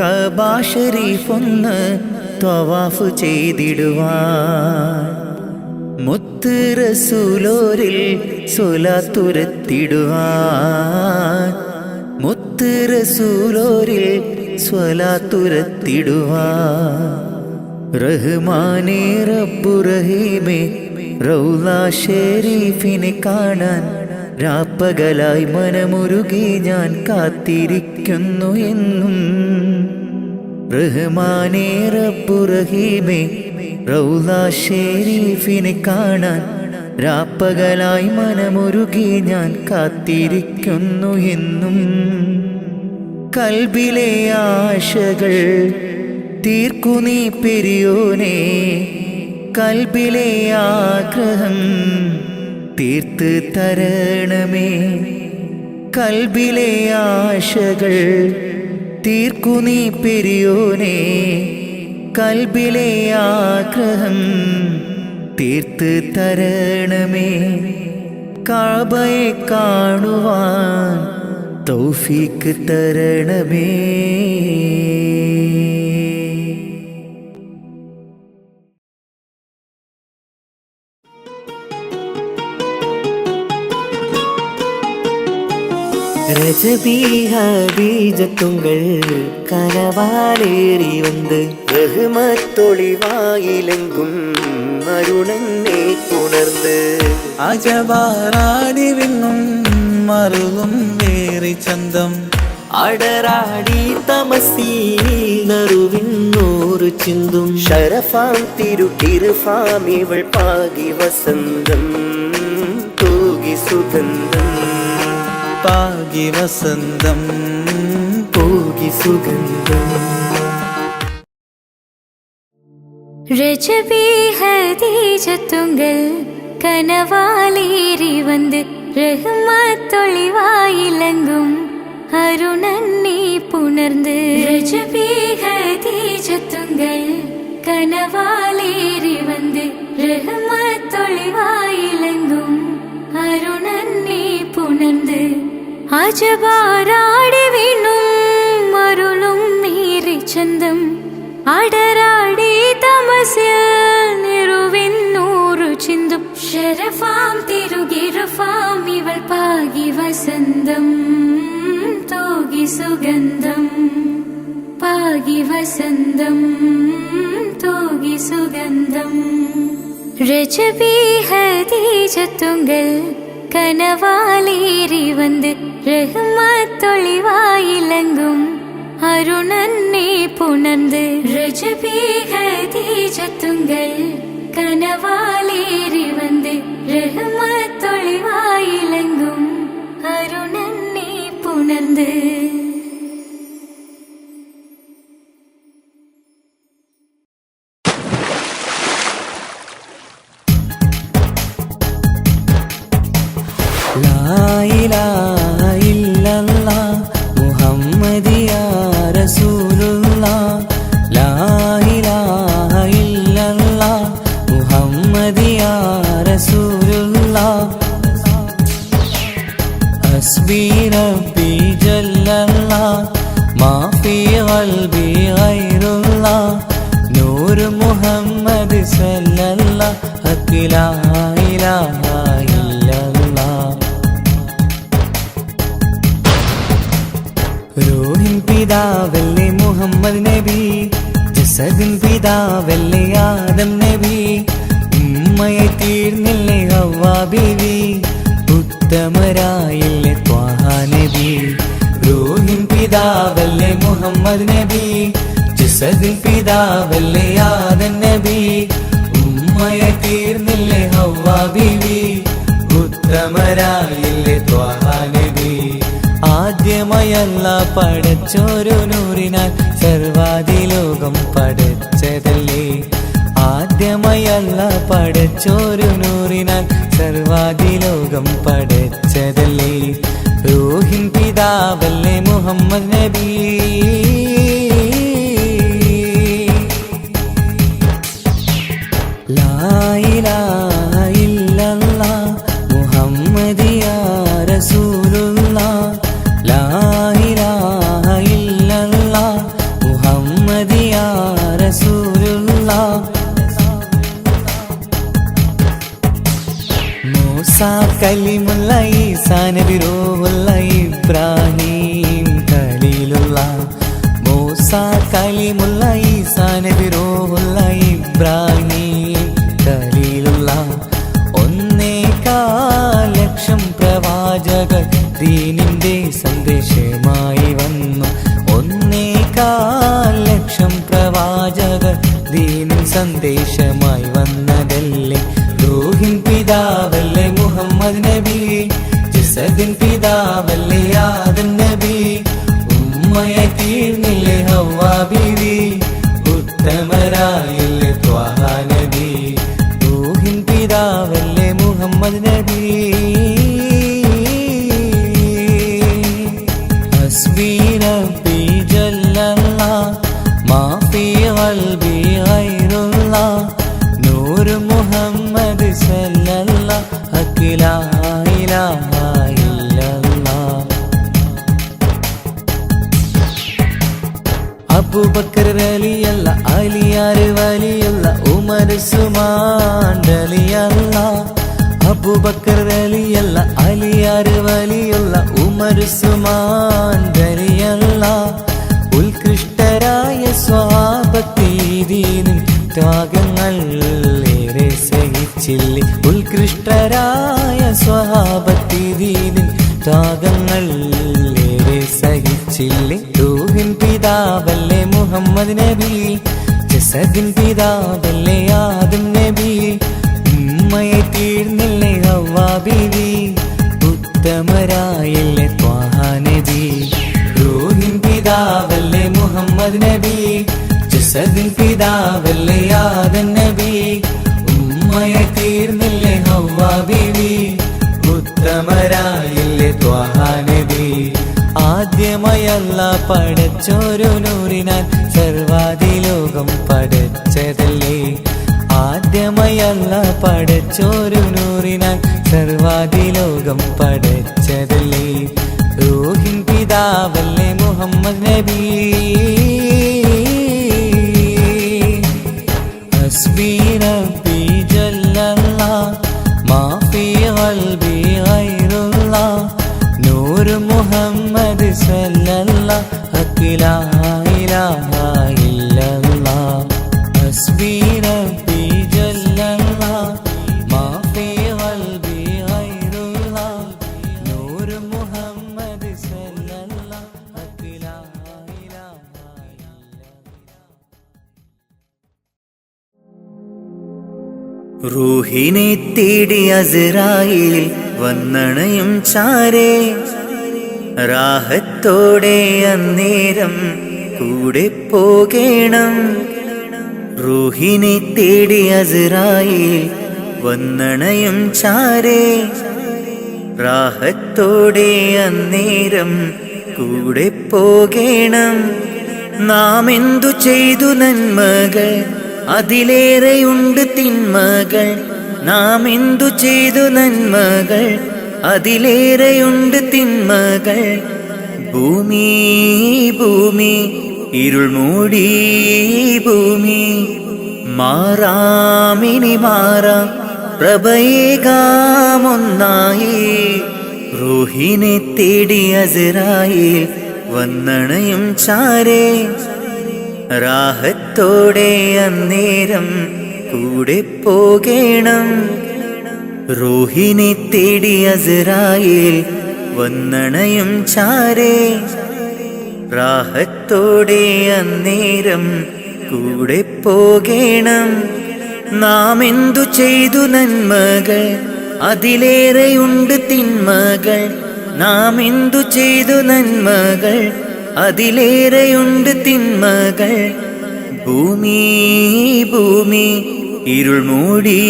കഅബ ശരീഫൊന്ന് ത്വവാഫ് ചെയ്തിടുവാൻ. മുത്ത് റസൂലോരിൽ സ്വലാത്തുരത്തിടുവാൻ. മുത്ത് റസൂലോരിൽ സ്വലാത്തുരത്തിടുവാൻ. റഹ്മാനേ റബ്ബു റഹീമേ റൗള ഷരീഫിനെ കാണാൻ രാപ്പകലായി മനമുരുകി ഞാൻ കാത്തിരിക്കുന്നു എന്നും. റഹ്മാനേ റബ്ബു റഹീമേ റൗള ഷരീഫിനെ കാണാൻ രാപ്പകലായി മനമുരുകി ഞാൻ കാത്തിരിക്കുന്നു എന്നും. കൽബിലെ ആശകൾ തീർക്കു നീ പെരിയോനെ. കൽബിലെ ആഗ്രഹം തീർത്ത് തരണമേ. കൽബിലെ ആശകൾ തീർക്കു നീ പെരിയോനെ. കൽബിലെ ആഗ്രഹം തീർത്ത് തരണമേ. കഅബയെ കാണുവാൻ തൗഫീക്ക് തരണമേ. ரஜபீஹபீஜத்துங்கள் கனவாலேறி வந்து ரஹ்மத்தொளிவாயிலெங்கும் அருணன்னே உணர்ந்து അജവാറാടി വിണ്ണും മറുകും വേറി ചന്തം അടരാടി തമസീനറുവിന്നൂറ് ചിന്തും ശരഫാം തിരുട്ടിരുഫാം ഇവൾ പാകി വസന്തം തൂകി സുഗന്ധം പാകി വസന്തം തൂകി സുഗന്ധം. രജബി ഹദീജത്തുങ്കൾ കനവാലേറി വന്ന് റഹ്മത്തൊളിവായിലങ്കും അരുണന്നെ പുണർന്ന്. രജബി ഹദീജത്തുങ്കൾ കനവാലേറി വന്ന് റഹ്മത്തൊളിവായിലങ്കും അരുണന്നെ പുണർന്ന്. അജബാറാടി വീണും മരുളും നീറി ചന്തം അടരാടി തമസിൽ നിറുവിന്നൂറു ചിന്തും ശരഫാം തിരുകിറുഫാം ഇവൾ പാകി വസന്തം തൂകി സുഗന്ധം പാകി വസന്തം തൂകി സുഗന്ധം. രജബി ഹദീജത്തുങ്കൾ കനവാലേറി വന്ന് റഹ്മത്തൊളിവായിലങ്കും അരുണന്നെ പുണർന്ന്. രജബി ഹദീജത്തുങ്കൾ കനവാലേറി വന്ന് റഹ്മത്തൊളിവായിലങ്കും അരുണന്നെ പുണർന്ന്. ലാ ഇലാഹ ഇല്ലല്ലാഹ് മുഹമ്മദിയ റസൂലുള്ളാഹ്. ലാ ഇലാഹ ഇല്ലല്ലാഹ് മുഹമ്മദിയ റസൂലുള്ളാഹ്. ഹസ്ബി റബ്ബി ജല്ലല്ലാഹ് മാ ഫീ ഖൽബി ഗൈറുല്ലാഹ്. നൂർ മുഹമ്മദ് സല്ലല്ലാഹ് ഹഖ് ലാ ഇലാഹ ഇല്ലല്ലാഹ്. റൂഹിൻ പിതാവല്ലേ മുഹമ്മദ് നബി. ജസദിൻ പിതാവല്ലേ ആദം നബി, ഉമ്മയെ തീർന്നില്ലേ ഹവ്വ ബീവി, ഉത്തമരായില്ലേ ത്വാഹ നബി. റൂഹിൻ പിതാവല്ലേ മുഹമ്മദ് നബി, ജസദിൻ പിതാവല്ലേ ആദം നബി, ഉമ്മയെ തീർന്നില്ലേ ഹവ്വ ബീവി, ഉത്തമരായില്ലേ ത്വാഹ നബി. ആദ്യമയല്ല പടച്ചോരു നൂറിനാൽ സർവാദിലോകം പടച്ചതല്ലേ, ആദ്യമയല്ല പടച്ചോരു നൂറിനാൽ സർവാദിലോകം പടച്ചതല്ലേ. റൂഹിൻ പിതാവല്ലേ മുഹമ്മദ് നബി. ലാ ഇലാഹ ഇല്ലല്ലാഹ് മുഹമ്മദിയാ റസൂലുള്ളാഹ്, ലാ ഇലാഹ ഇല്ലല്ലാഹ് മുഹമ്മദിയാ റസൂലുള്ളാഹ്. മൂസാ കലിമുള്ള ഈസാ നബി റൂഹുള്ള ഇബ്രാഹിം ഖലീലുള്ളാഹ്, മൂസാ കലിമുള്ള ഈസാ നബി റൂഹുള്ള ഇബ്രാഹിം ഖലീലുള്ളാഹ്. 1.25 ലക്ഷം പ്രവാചകർ ദീനിന്റെ സന്ദേശമായി വന്നു, 1.25 ലക്ഷം പ്രവാചകർ ദീനിൻ സന്ദേശമായി വന്നതല്ലേ. റൂഹിൻ പിതാവല്ലേ മുഹമ്മദ് നബി, ജസദിൻ പിതാവല്ലേ ആദം നബി, ഉമ്മയെ തീർന്നില്ലേ ഹവ്വ ബീവി, ഉത്തമരായില്ലേ ത്വാഹ നബി. റൂഹിൻ പിതാവല്ലേ മുഹമ്മദ് നബി. ഹസ്ബി റബ്ബി ജല്ലല്ലാഹ് മാ ഫീ ഖൽബി ഗൈറുല്ലാഹ്, നൂറ് മുഹമ്മദ് സല്ലല്ലാഹ് ഹഖ് ലാ ഇലാഹ ഇല്ലല്ലാഹ്. അബൂബക്കർ റളിയല്ല, അലിയാർ വലിയല്ല, ഉമർ ഉസ്മാൻ റളിയല്ല. അബൂബക്കർ റളിയല്ല, അലിയാർ വലിയല്ല, ഉമർ ഉസ്മാൻ റളിയല്ല. ഉത്കൃഷ്ടരായ സ്വഹാബത്തീദീനിൻ ത്യാഗങ്ങൾ ഏറെ സഹിച്ചില്ലേ, ഉത്കൃഷ്ടരായ സ്വഹാബത്തീദീനിൻ ത്യാഗങ്ങൾ ഏറെ സഹിച്ചില്ലേ. റൂഹിൻ പിതാവല്ലേ മുഹമ്മദ് നബി, ജസദിൻ പിതാവല്ലേ ആദം നബി, ഉമ്മയെ തീർന്നില്ലേ ഹവ്വ ബീവി, ഉത്തമരായില്ലേ ത്വാഹ നബി. റൂഹിൻ പിതാവല്ലേ മുഹമ്മദ് നബി, ജസദിൻ പിതാവല്ലേ ആദം നബി, ഉമ്മയെ തീർന്നില്ലേ ഹവ്വ ബീവി, ഉത്തമരായില്ലേ ത്വാഹ നബി. ആദ്യമയല്ല പടച്ചോരു നൂറിനാൽ സർവാദിലോകം പടച്ചതല്ലേ, ആദ്യമയല്ല പടച്ചോരു നൂറിനാൽ സർവാദിലോകം പടച്ചതല്ലേ. റൂഹിൻ പിതാവല്ലേ മുഹമ്മദ് നബി. ഹസ്ബി റബ്ബി ജല്ലല്ലാഹ് മാ ഫീ ഖൽബി ഗൈറുല്ലാഹ്, നൂറ് മുഹമ്മദ് സല്ലല്ലാഹ് ഹഖ് ലാ ഇലാഹ ഇല്ലല്ലാഹ്. ഹസ്ബി റബ്ബി ജല്ലല്ലാഹ് മാ ഫീ ഖൽബി ഗൈറുല്ലാഹ്, നൂറ് മുഹമ്മദ് സല്ലല്ലാഹ് ഹഖ് ലാ ഇലാഹ ഇല്ലല്ലാഹ്. റൂഹിനെ തേടി അസ്രായീൽ വന്നണയും ചാരേ, റാഹത്തോടെ അന്നേരം കൂടെ പോകേണം. റൂഹിനെ തേടി അസ്രായീൽ വന്നണയും ചാരേ, റാഹത്തോടെ അന്നേരം കൂടെ പോകേണം. നാം എന്തു ചെയ്തു നന്മകൾ, അതിലേറെയുണ്ട് തിന്മകൾ. നാം എന്തു ചെയ്തു നന്മകൾ, അതിലേറെയുണ്ട് തിന്മകൾ. ഭൂമി ഭൂമി ഇരുൾ മൂടി ഭൂമി, മാറാമിനി മാറാം പ്രഭയേകാമൊന്നായി. റൂഹിനെ തേടി അസ്രായീൽ വന്നണയും ചാരേ, റാഹത്തോടെ അന്നേരം കൂടെ പോകേണം. റൂഹിനെ തേടി അസ്രായേൽ വന്നണയും ചാരേ. റാഹത്തോടെ അന്നേരം കൂടെ പോകേണം. നാം എന്തു ചെയ്തു നന്മകൾ, അതിലേറെയുണ്ട് തിന്മകൾ. നാം എന്തു ചെയ്തു നന്മകൾ, അതിലേറെയുണ്ട് തിന്മകൾ. ഭൂമി ഭൂമി ഇരുൾ മൂടി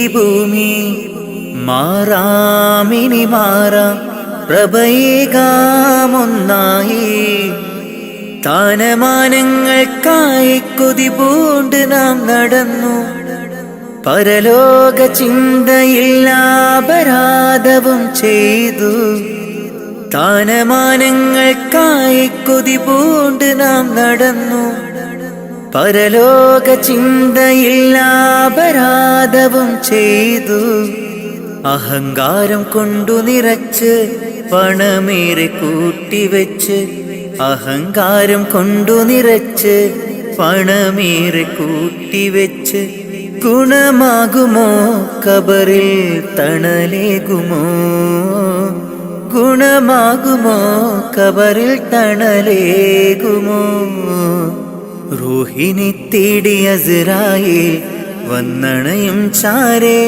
ഭൂമി, മാറാമിനി മാറാം പ്രഭയേകാമൊന്നായി. സ്ഥാനമാനങ്ങൾക്കായി കൊതി പൂണ്ട് നാം നടന്നു. പരലോക ചിന്തയില്ലാപരാധവും ചെയ്തു. സ്ഥാനമാനങ്ങൾക്കായി കൊതി പൂണ്ട് നാം നടന്നു. പരലോക ചിന്തയില്ലാപരാധവും ചെയ്തു. അഹങ്കാരം കൊണ്ടു നിറച്ച് പണമേറെ കൂട്ടിവെച്ച്, അഹങ്കാരം കൊണ്ടു നിറച്ച് പണമേറെ കൂട്ടിവെച്ച്, ഗുണമാകുമോ ഖബറിൽ തണലേകുമോ? ഗുണമാകുമോ ഖബറിൽ തണലേകുമോ? റൂഹിനെ തേടി അസ്രായേൽ വന്നണയും ചാരേ.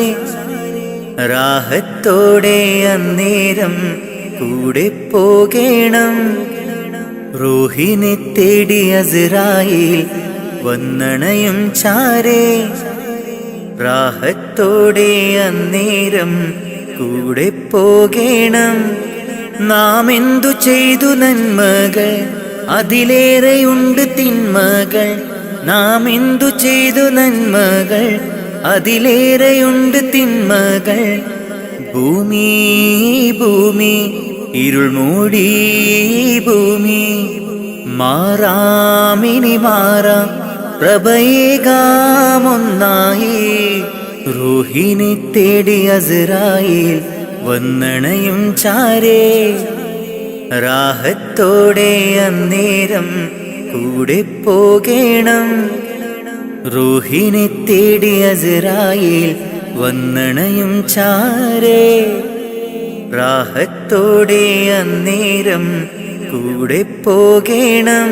റാഹത്തോടെ അന്നേരം കൂടെ പോകേണം. റൂഹിനെ തേടി അസ്രായേൽ വന്നണയും ചാരേ. റാഹത്തോടെ അന്നേരം കൂടെ പോകേണം. നാം എന്തു ചെയ്തു നന്മകൾ, അതിലേറെയുണ്ട് തിന്മകൾ. നാം എന്തു ചെയ്തു നന്മകൾ, അതിലേറെയുണ്ട് തിന്മകൾ. ഭൂമി ഭൂമി ഇരുൾ മൂടി ഭൂമി, മാറാമിനി മാറാം പ്രഭയേകാമൊന്നായി. റൂഹിനെ തേടി അസ്രായേൽ വന്നണയും ചാരേ. റാഹത്തോടെ അന്നേരം കൂടെ പോകേണം. റൂഹിനെ തേടി അസ്രായേൽ വന്നണയും ചാരേ. റാഹത്തോടെ അന്നേരം കൂടെ പോകേണം.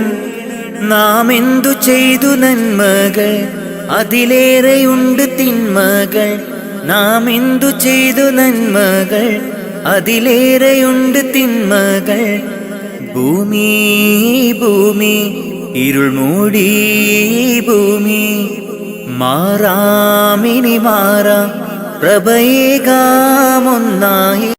നാം എന്തു ചെയ്തു നന്മകൾ, അതിലേറെയുണ്ട് തിന്മകൾ. നാം എന്തു ചെയ്തു നന്മകൾ, അതിലേറെയുണ്ട് തിന്മകൾ. ഭൂമി ഭൂമി ഇരുൾ മൂടി ഭൂമി, മാറാമിനി മാറാം പ്രഭയേകാമൊന്നായി.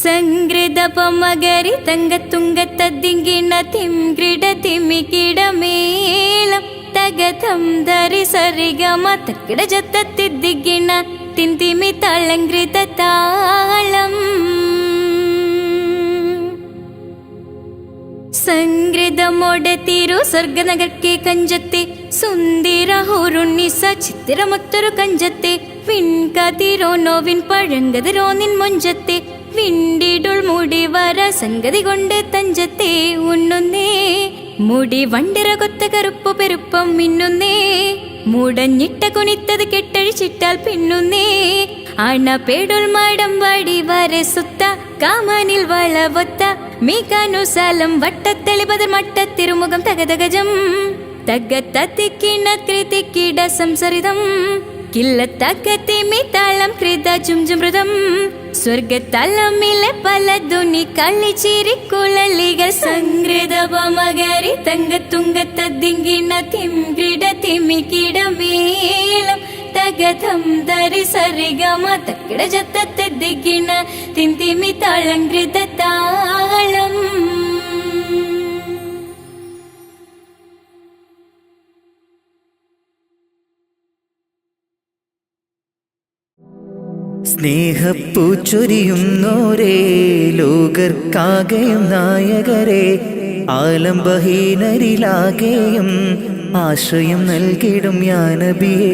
സംഗൃതപമകരി തങ്കത്തുങ്കത്തദ്ദിങ്കിണ തിംഗ്രിട തിമികിടമേളം തകതം ധരി സരിഗമ തക്കിട ജത്തത്തിദ്ദിങ്കിണ തിന്തിമി തളങ്കൃത താളം. സംഗൃതമോടെ തിരു സ്വർഗനഗർക്കെ കഞ്ചത്തെ സുന്ദര ഹുരുണ്ണിസ ചിത്തിരമൊത്തൊരു കഞ്ചത്തെ വിൺകതിരോ നോവിൻ പഴങ്കതിരോ നിൻ മൊഞ്ചത്തെ വിണ്ടിടുൾ മുടി വര സംഗതി കൊണ്ട് തഞ്ചത്തെ ഉണ്ണുന്നേ. മുടി വണ്ടിര കൊത്ത കറുപ്പു പെരുപ്പം മിന്നുന്നേ. മുടഞ്ഞിട്ട കുനിത്തത് കെട്ടഴിച്ചിട്ടാൽ പിന്നുന്നേ. അണപേടുൾ മാടം വാടി വരെ സുത്ത കാമനിൽ വളവൊത്ത മീകാനുസാലം വട്ടത്തെളിപതർ മട്ടത്തിരുമുഖം തകതകജം തകത്തത്തിക്കിണ കൃതിക്കിട സംസരിതം കില്ലത്തകത്തിമി താളം കൃത ചുംചുമൃതം സ്വർഗത്തലമിലെ പല ധ്വനി കളിച്ചിരിക്കുഴലികൾ. സംഗൃതപമകരി തങ്കത്തുങ്കത്തദ്ദിങ്കിണ തിംഗ്രിട തിമികിടമേളം തകതം ധരി സരിഗമ തക്കിട ജത്തത്തിദ്ദിങ്കിണ തിന്തിമി തളങ്കൃത താളം. സ്നേഹപ്പൂച്ചൊരിയുന്നോരേ, ലോകർക്കാകെയും നായകരെ, ആലംബഹീനരിലാകെയും ആശ്രയം നൽകിടും യാ നബിയേ.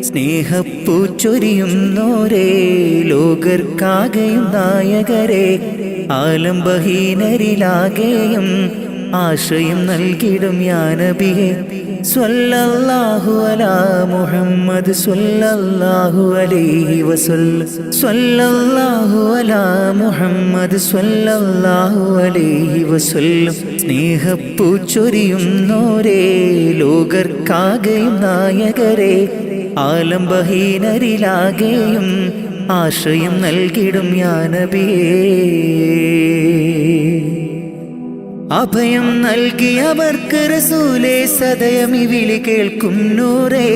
സ്നേഹപ്പൂച്ചൊരിയുന്നോരേ, ലോകർക്കാകെയും നായകരെ, ആലംബഹീനരിലാകെയും ആശ്രയം നൽകിടും യാ നബിയേ സ്വല്ലല്ലാഹു അലാ മുഹമ്മദ് സ്വല്ലല്ലാഹു അലൈഹി വസല്ലം സ്വല്ലല്ലാഹു അലാ മുഹമ്മദ് സ്വല്ലല്ലാഹു അലൈഹി വസല്ലം സ്നേഹപ്പൂച്ചൊരിയുന്നോരേ ലോകർക്കാകെയും നായകരെ ആലംബഹീനരിലാകെയും ആശ്രയം നൽകിടും യാ നബിയേ അഭയം നൽകിയവർക്ക് റസൂലേ സദയമി വിളി കേൾക്കും നൂറേ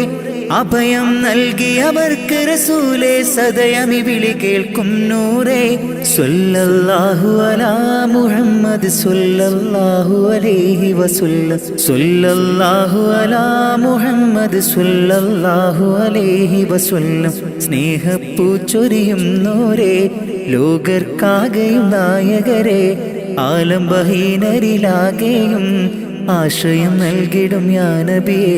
അഭയം നൽകിയവർക്ക് റസൂലേ സദയമി വിളി കേൾക്കും നൂറേ സ്വല്ലല്ലാഹു അലാ മുഹമ്മദ് സ്വല്ലല്ലാഹു അലൈഹി വസല്ലം സ്വല്ലല്ലാഹു അലാ മുഹമ്മദ് സ്വല്ലല്ലാഹു അലൈഹി വസല്ലം സ്നേഹപ്പൂച്ചൊരിയും നൂറേ ലോകർക്കാകെയും നായകരെ ആലംബഹീനരിലാകെയും ആശ്രയം നൽകിടും യാ നബിയേ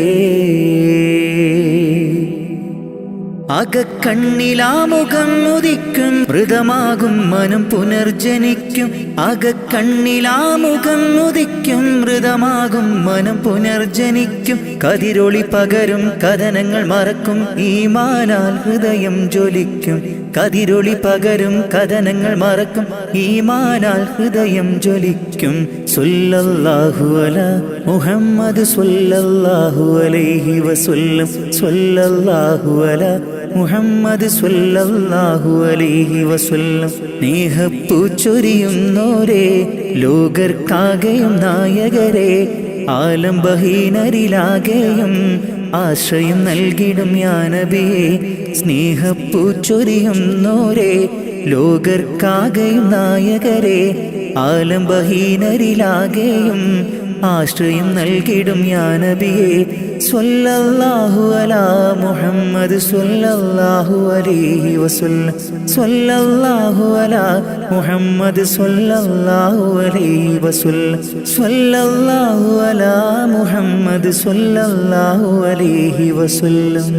അകക്കണ്ണിലാമുഖം ഉദിക്കും മൃതമാകും മനം പുനർജനിക്കും അകക്കണ്ണിലാമുഖം ഉദിക്കും മൃതമാകും മനം പുനർജനിക്കും കതിരൊളി പകരും കഥനങ്ങൾ മറക്കും ഈമാനാൽ ഹൃദയം ജ്വലിക്കും കതിരൊളി പകരും കഥനങ്ങൾ മറക്കും ഈമാനാൽ ഹൃദയം ജ്വലിക്കും സ്വല്ലല്ലാഹു അലാ മുഹമ്മദ് സ്വല്ലല്ലാഹു അലൈഹി വസല്ലം സ്വല്ലല്ലാഹു അലാ മുഹമ്മദ് സ്വല്ലല്ലാഹു അലൈഹി വസല്ലം സ്നേഹപ്പൂച്ചൊരിയുന്നോരേ ലോകർക്കാകെയും നായകരെ ആലംബഹീനരിലാകെയും ആശ്രയം നൽകിടും യാ നബിയേ സ്നേഹപ്പൂച്ചൊരിയുന്നോരേ ലോകർക്കാകെയും നായകരെ ആലംബഹീനരിലാകെയും ആശ്രയം നൽകിടും യാ നബിയേ സ്വല്ലല്ലാഹു അലാ മുഹമ്മദ് സ്വല്ലല്ലാഹു അലൈഹി വസല്ലം സ്വല്ലല്ലാഹു അലാ മുഹമ്മദ് സ്വല്ലല്ലാഹു അലൈഹി വസല്ലം സ്വല്ലല്ലാഹു അലാ മുഹമ്മദ് സ്വല്ലല്ലാഹു അലൈഹി വസല്ലം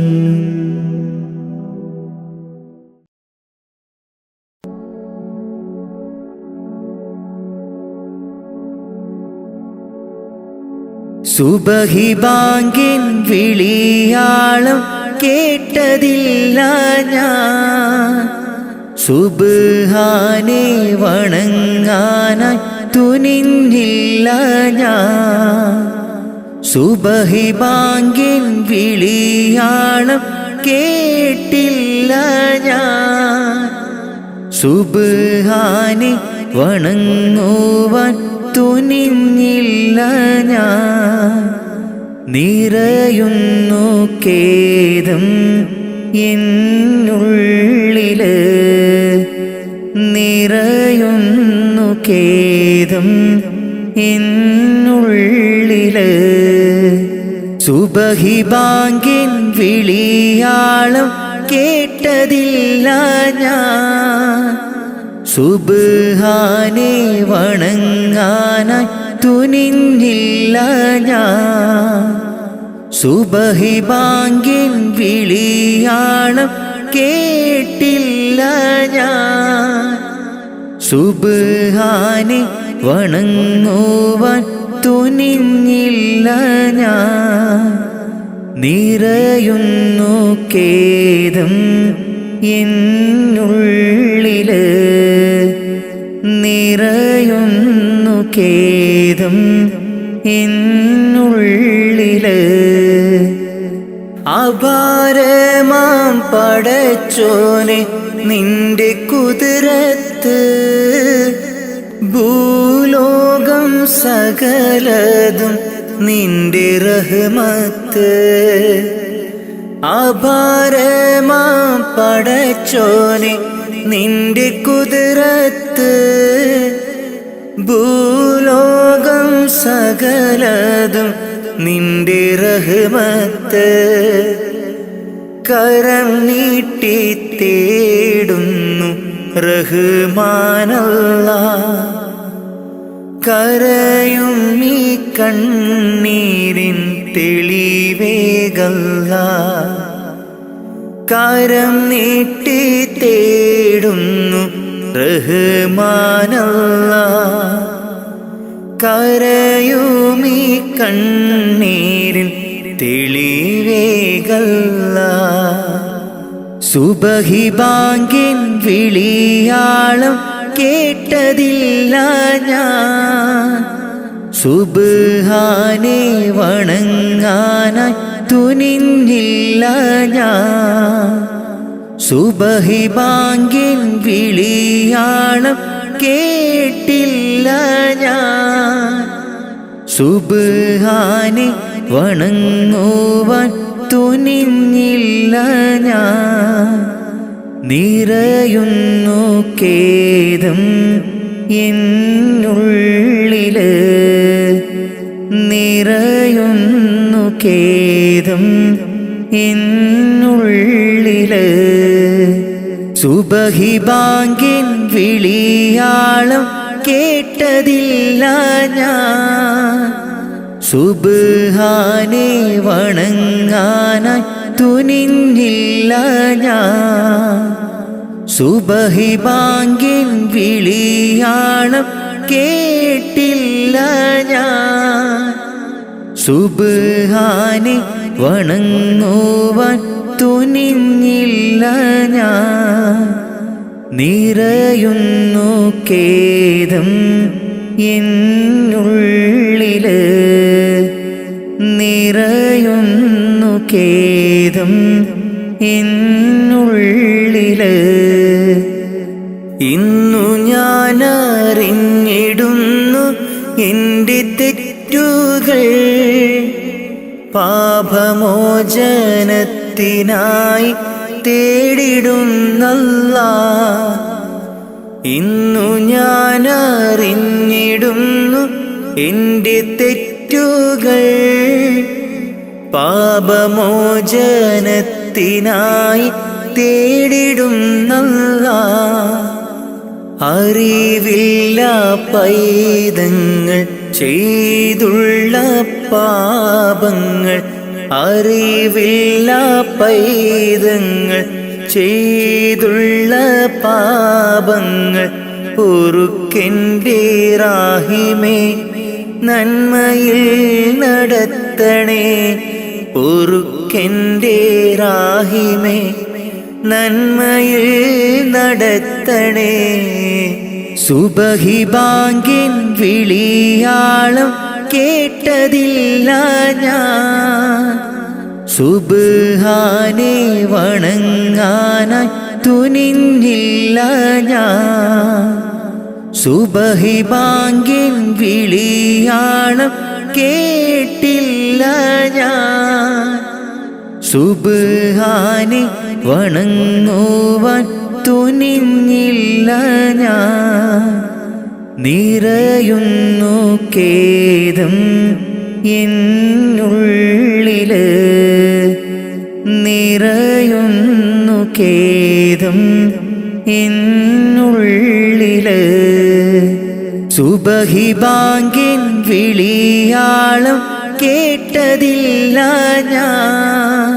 സുബഹി ബാങ്കിൻ വിളിയാളം കേട്ടതില്ല ഞാൻ സുബ്ഹാനെ വണങ്ങാനായി തുനിഞ്ഞില്ല ഞാൻ സുബഹി ബാങ്കിൻ വിളിയാളം കേട്ടില്ല ഞാൻ സുബ്ഹാനെ വണങ്ങുവാൻ തുനിഞ്ഞില്ല ഞാൻ നിറയുന്നു ഖേദം എന്നുള്ളില് നിറയുന്നു ഖേദം എന്നുള്ളില് സുബഹി ബാങ്കിൻ വിളിയാളം കേട്ടതില്ല ഞാൻ സുബ്ഹാനെ വണങ്ങാനായി തുനിഞ്ഞില്ല ഞാൻ സുബഹി ബാങ്കിൻ വിളിയാളം കേട്ടില്ല ഞാൻ സുബ്ഹാനെ വണങ്ങുവാൻ തുനിഞ്ഞില്ല ഞാൻ നിറയുന്നു ഖേദം എന്നുള്ളില് നിറയുന്നു ഖേദം എന്നുള്ളില് അപാരമാം പടച്ചോനെ നിന്റെ കുതിരത്ത് ഭൂലോകം സകലതും നിന്റെ റഹ്മത്ത് അപാരമാം പടച്ചോനെ നിന്റെ കുതിരത്ത് ഭൂലോകം സകലതും നിന്റെ റഹ്മത്ത് കരം നീട്ടി തേടുന്നു റഹ്മാനല്ലാഹ് കരയും ഈ കണ്ണീരിൻ തെളിവേകല്ലാഹ് കരം നീട്ടി തേടുന്നു റഹ്മാനല്ലാ. കരയുമീ കണ്ണീരിൻ തെളിവേകല്ല. സുബഹി ബാങ്കിൻ വിളിയാളം കേട്ടതില്ല ഞാൻ. സുബ്ഹാനെ വണങ്ങാനായി തുനിഞ്ഞില്ല ഞാൻ. സുബഹി ബാങ്കിൻ വിളിയാളം കേട്ടില്ല ഞാൻ. സുബ്ഹാനെ വണങ്ങുവാൻ തുനിഞ്ഞില്ല ഞാൻ. നിറയുന്നു ഖേദം എന്നുള്ളില്, നിറയുന്നു ഖേദം എന്നുള്ളില്. സുബഹി ബാങ്കിൻ വിളിയാളം കേട്ടതില്ല ഞാൻ. സുബ്ഹാനെ വണങ്ങാനായി തുനിഞ്ഞില്ല ഞാൻ. സുബഹി ബാങ്കിൻ വിളിയാളം കേട്ടില്ല ഞാൻ. സുബ്ഹാനെ വണങ്ങുവാൻ തുനിഞ്ഞില്ല ഞാൻ. നിറയുന്നു ഖേദം എന്നുള്ളില്, നിറയുന്നു ഖേദം എന്നുള്ളില്. ഇന്നു ഞാനറിഞ്ഞിടുന്നു എൻ്റെ തെറ്റുകൾ. പാപമോചനത്തിനായി തേടിടുന്നല്ലാഹ്. ഇന്നു ഞാനറിഞ്ഞിടുന്നു എൻ്റെ തെറ്റുകൾ. പാപമോചനത്തിനായി തേടിടുന്നല്ലാഹ്. അറിവില്ല പൈതങ്ങൾ ചെയ്തുള്ള പാപങ്ങൾ. അറിവില്ല പൈതങ്ങൾ ചെയ്തുള്ള പാപങ്ങൾ. പൊറുക്കെൻ്റെ റാഹിമേ നന്മയിൽ നടത്തണേ. പൊറുക്കെൻ്റെ റാഹിമേ നന്മയിൽ നടത്തണേ. സുബഹി ബാങ്കിൻ വിളിയാളം കേട്ടതില്ല ഞാൻ. സുബ്ഹാനെ വണങ്ങാനായി തുനിഞ്ഞില്ല ഞാൻ. സുബഹി ബാങ്കിൻ വിളിയാളം കേട്ടില്ല ഞാൻ. സുബ്ഹാനെ വണങ്ങുവാൻ തുനിഞ്ഞില്ല ഞാൻ. നിറയുന്നു ഖേദം എന്നുള്ളില്, നിറയുന്നു ഖേദം എന്നുള്ളില്. സുബഹി ബാങ്കിൻ വിളിയാളം കേട്ടതില്ല ഞാൻ.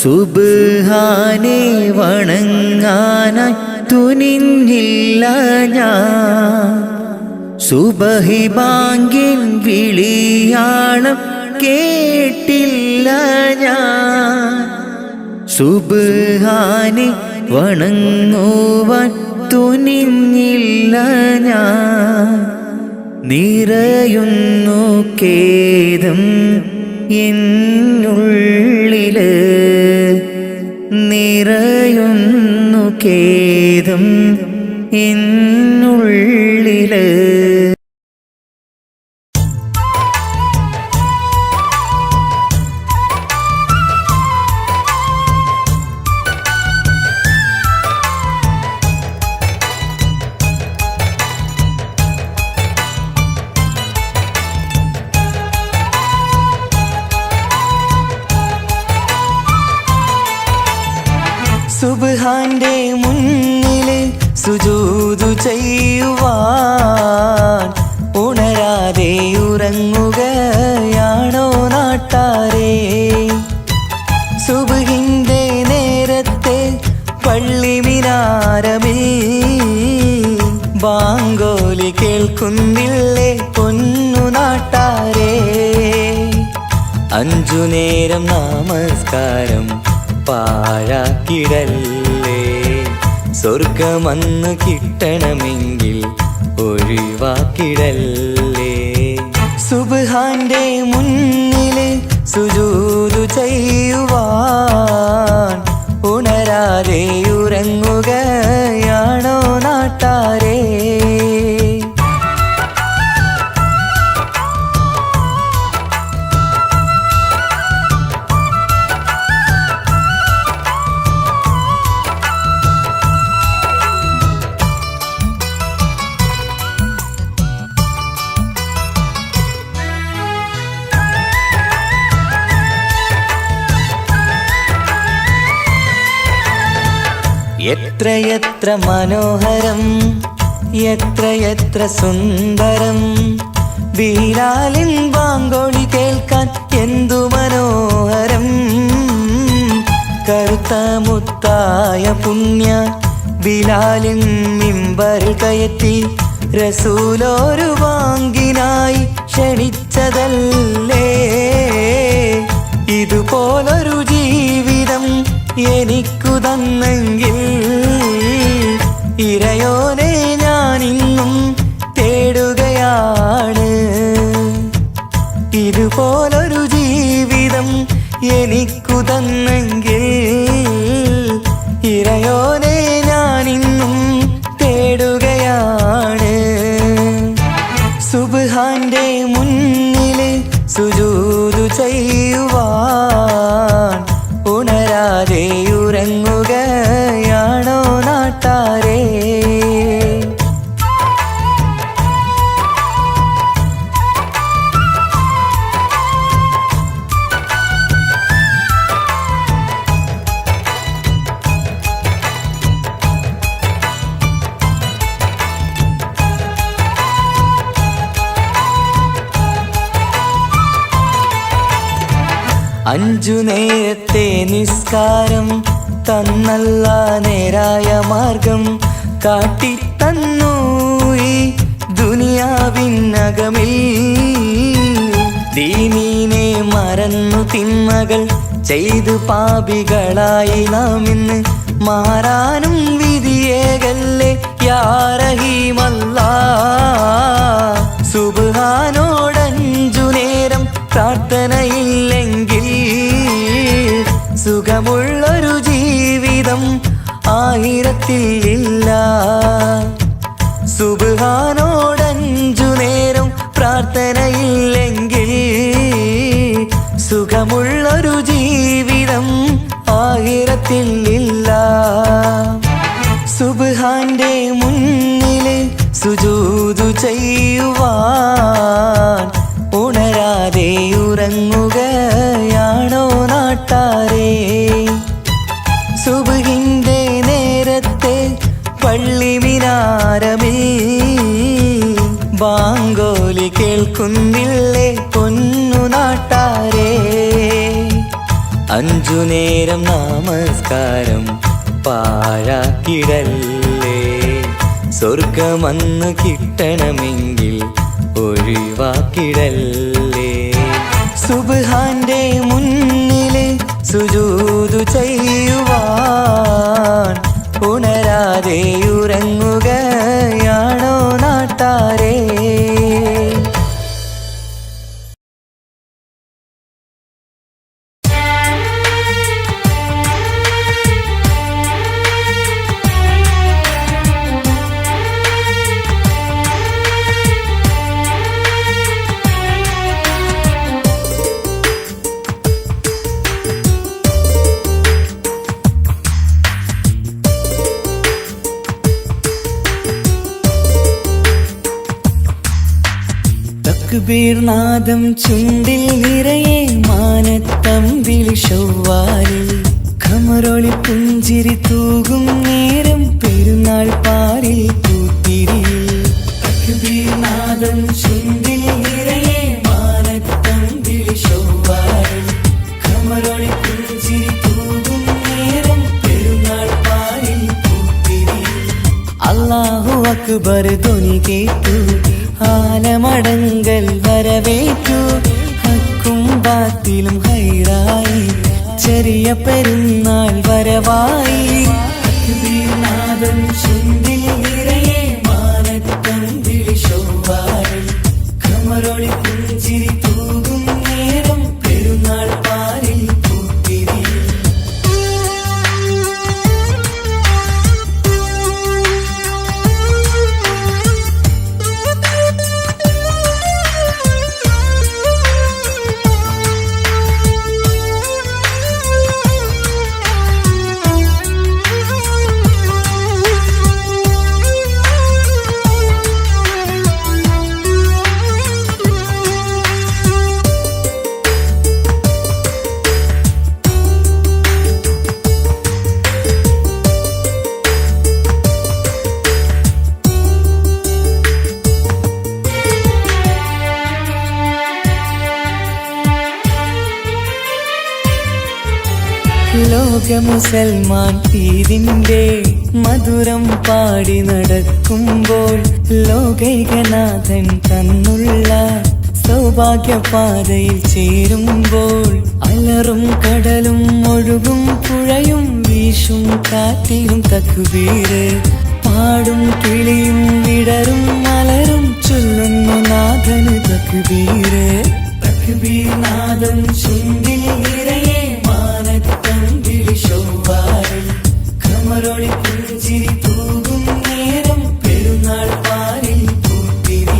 സുബ്ഹാനെ വണങ്ങാനായി തുനിഞ്ഞില്ല ഞാൻ. സുബഹി ബാങ്കിൻ വിളിയാളം കേട്ടില്ല ഞാൻ. സുബ്ഹാനെ വണങ്ങുവാൻ തുനിഞ്ഞില്ല ഞാൻ. നിറയുന്നു ഖേദം എന്നുള്ളില്, നിറയുന്നു ഖേദം എന്നുള്ളില്. സുബ്ഹാന്റെ മുന്നില് സുജൂദു ചെയ്യുവാൻ ഉണരാതെ ഉറങ്ങുകയാണോ നാട്ടാരേ? സുബ്ഹിന്റെ നേരത്തെ പള്ളി മിനാരമിൽ അഞ്ചു നേരം നമസ്കാരം പാഴാക്കിടല്ലേ. സ്വർഗമന്ന് കിട്ടണമെങ്കിൽ ഒഴിവാക്കിടല്ലേ. സുബ്ഹാന്റെ മുന്നില് സുജൂദ് ചെയ്യുവാൻ ഉണരാതെ ഉറങ്ങുകയാണോ നാട്ടാരേ? എത്രയെത്ര മനോഹരം, എത്രയെത്ര സുന്ദരം, ബിലാലിൻ ബാങ്കോളി കേൾക്കാൻ എന്തു മനോഹരം. കറുത്ത മുത്തായ പുണ്യ ബിലാലിൻ മിമ്പറിൽ കയറ്റി റസൂലൊരു ബാങ്കിനായി ക്ഷണിച്ചതല്ലേ. ഇതുപോലൊരു ജീവിതം എനിക്കു തന്നെങ്കിൽ ഇറയോനെ ഞാനിന്നും തേടുകയാണ്. ഇതുപോലൊരു ജീവിതം എനിക്കു തന്നെങ്കിൽ ഇറയോനെ ഞാനിന്നും തേടുകയാണ്. സുബ്ഹാന്റെ മുന്നില് സുജൂദ് ചെയ്യുവാൻ ഉണരാതെ ഉറങ്ങുകയാണോ നാട്ടാരേ? അഞ്ചു നേരത്തെ നിസ്കാരം തന്നല്ല നേരായ മാർഗം കാട്ടിത്തന്നു ഈ ദുനിയാവിനകമിൽ. ദീനീനെ മറന്നു തിന്മകൾ ചെയ്തു പാപികളായി നാം ഇന്ന് മാറാനും വിധിയേകല്ലേ യാ റഹീമല്ലാ. സുബ്ഹാനോടഞ്ചു നേരം പ്രാർത്ഥനയില്ലെങ്കിൽ സുഖമുള്ളൊരു ജീവിതം ആയിരത്തിൽ ഇല്ല. സുബ്ഹാനോടഞ്ചു നേരം പ്രാർത്ഥനയില്ലെങ്കിൽ സുഖമുള്ളൊരു ജീവിതം ആയിരത്തിൽ ഇല്ല. സുബ്ഹാന്റെ മുന്നില് സുജൂദ് ചെയ്യുവാൻ ഉണരാതെ ഉറങ്ങുകയാണോ നാട്ടാരേ? സുബ്ഹിന്റെ നേരത്തെ പള്ളി മിനാരമിൽ ബാങ്കോലി കേൾക്കുന്നില്ലേ പൊന്നു നാട്ടാരേ? അഞ്ചു നേരം നമസ്കാരം പാഴാക്കിടല്ലേ. സ്വർഗമന്ന് കിട്ടണമെങ്കിൽ ഒഴിവാക്കിടല്ലേ. സുബ്ഹാന്റെ മുന്നില് സുജൂദ് ചെയ്യുവാൻ ഉണരാതെ ഉറങ്ങുകയാണോ നാട്ടാരേ? തക്ബീർനാദം ചുണ്ടിൽ നിറയെ മാനത്തമ്പിളി ചൊവ്വാലിൽ ഖമറൊളി പുഞ്ചിരി തൂകും നേരം പെരുന്നാൾ പാരിൽ പൂത്തിരിയിൽ. തക്ബീർനാദം ചുണ്ടിൽ നിറയെ മാനത്തമ്പിളി ചൊവ്വാലിൽ ഖമറൊളി പുഞ്ചിരി തൂകും നേരം പെരുന്നാൾ പാരിൽ പൂത്തിരിയിൽ. അല്ലാഹു അക്ബർ ധ്വനി കേട്ടു ആലമടങ്കൽ വരവേറ്റു ഹക്കും ബാത്തിലും ഹൈറായി ചെറിയ പെരുന്നാൾ വരവായി നാദം ചുണ്ടിൽ നിറയെ മാനത്തം വിളിശോവാരിൽ കമറൊളി പുഞ്ചിരി തൂകും നേരം പെരുന്നാൾ പാലിൽ പൂത്തിരി ലോക മുസൽമാൻ ഈദിന്റെ മധുരം പാടി നടക്കുമ്പോൾ ലോകൈകനാഥൻ തന്നുള്ള സൗഭാഗ്യപാതയിൽ ചേരുമ്പോൾ അലറും കടലും ഒഴുകും പുഴയും വീശും കാറ്റിലും തക്ബീര് പാടും കിളിയും വിടരും മലരും ചൊല്ലുന്നു നാഥന് തക്ബീര് തക്ബീർ നാദം ചുണ്ടിൽ നിറയെ മാനത്തം വിളിശോവാരിൽ കമറൊളി പുഞ്ചിരി തൂകും നേരം പെരുന്നാൾ പാലിൽ പൂത്തിരി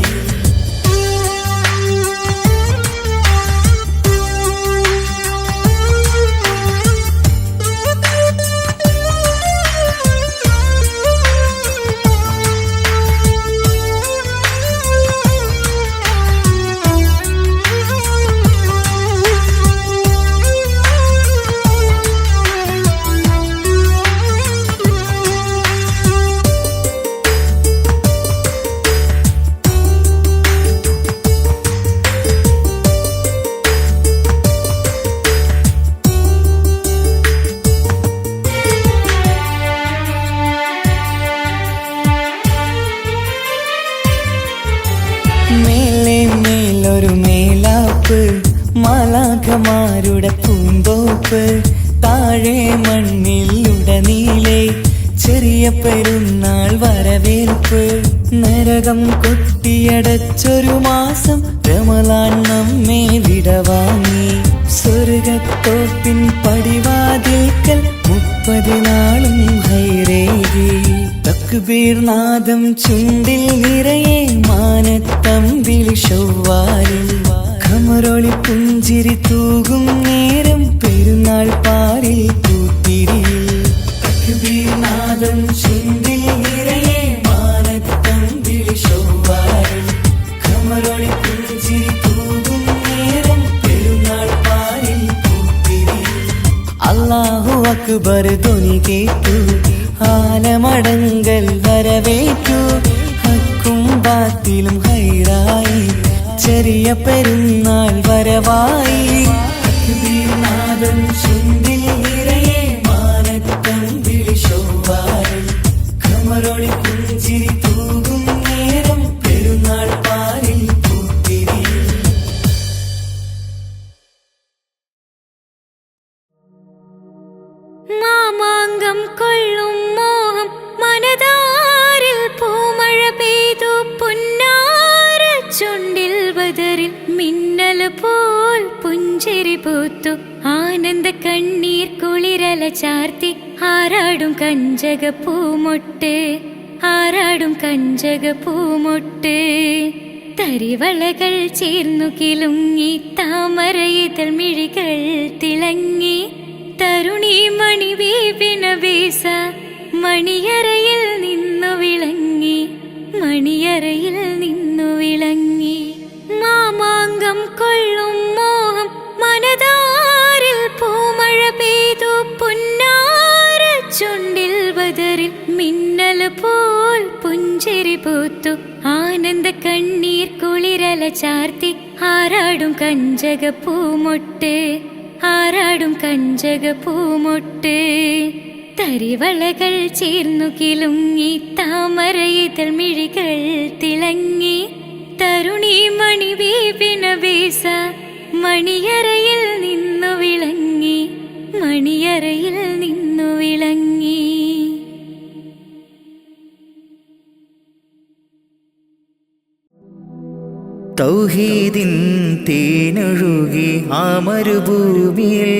മേലെ മേലൊരു മേലാപ്പ് മാലാഖമാരുടെ പൂന്തോപ്പ് താഴെ മണ്ണിലുടനീളെ ചെറിയ പെരുന്നാൾ വരവേൽപ്പ് നരകം കൊട്ടിയടച്ചൊരു മാസം റമളാൻ നമ്മെ വിടവാങ്ങി സ്വർഗത്തോപ്പിൻ പടിവാതിൽക്കൽ 30 നാളും ഹൈറേകി തക്ബീർ നാദം ചുണ്ടിൽ നിറയെ മാനത്തം വിളിശോവാരിൽ കമറൊളി പുഞ്ചിരി തൂകും നേരം പെരുന്നാൾ പാലിൽ പൂത്തിരി തക്ബീർ നാദം ചുണ്ടിൽ നിറയെ മാനത്തം വിളിശോവാരിൽ കമറൊളി പുഞ്ചിരി തൂകും നേരം പെരുന്നാൾ പാലിൽ പൂത്തിരി അല്ലാഹു അക്ബർ ധ്വനി കേട്ടു ആലമടങ്കൽ വരവേറ്റു ഹക്കും ബാത്തിലും ഹൈറായി ചെറിയ പെരുന്നാൾ വരവായി തക്ബീർ നാദം ചുണ്ടിൽ നിറയെ മാനത്തം വിളിശോവാരിൽ കമറൊളി പുഞ്ചിരി തൂകും നേരം പെരുന്നാൾ പാലിൽ പൂത്തിരി മാമാങ്കം കൊള്ളും മോഹം മനതാരിൽ പൂമഴ പെയ്തു പുന്നാര ചുണ്ടിൽ ബദറിൽ മിന്നൽ പോൽ പുഞ്ചിരി പൂത്തു ആനന്ദ കണ്ണീർ കുളിരല ചാർത്തി ആരാടും കഞ്ചക പൂമൊട്ട് ആരാടും കഞ്ചക പൂമൊട്ട് തരിവളകൾ ചേർന്നു കിലുങ്ങി താമരയിതൾ മിഴികൾ തിളങ്ങി തരുണി മണി വീപിന വീസ മണിയറയിൽ നിന്നു വിളങ്ങി മണിയറയിൽ നിന്നു വിളങ്ങി മാമാങ്കം കൊള്ളും മോഹം മനതാരിൽ പൂമഴ പെയ്തു പുന്നാര ചുണ്ടിൽ ബദറിൽ മിന്നൽ പോൽ പുഞ്ചിരി പൂത്തു ആനന്ദ കണ്ണീർ കുളിരല ചാർത്തി ആരാടും കഞ്ചക പൂമൊട്ട് ആരാടും കഞ്ചക പൂമൊട്ട് തരിവളകൾ ചേർന്നു കിലുങ്ങി താമരയിതൾ മിഴികൾ തിളങ്ങി തരുണി മണി വീപിന വീസ മണിയറയിൽ നിന്നു വിളങ്ങി, മണിയറയിൽ നിന്നു വിളങ്ങി. തൗഹീദിൻ തേനൊഴുകി ആ മരുഭൂമിയിൽ,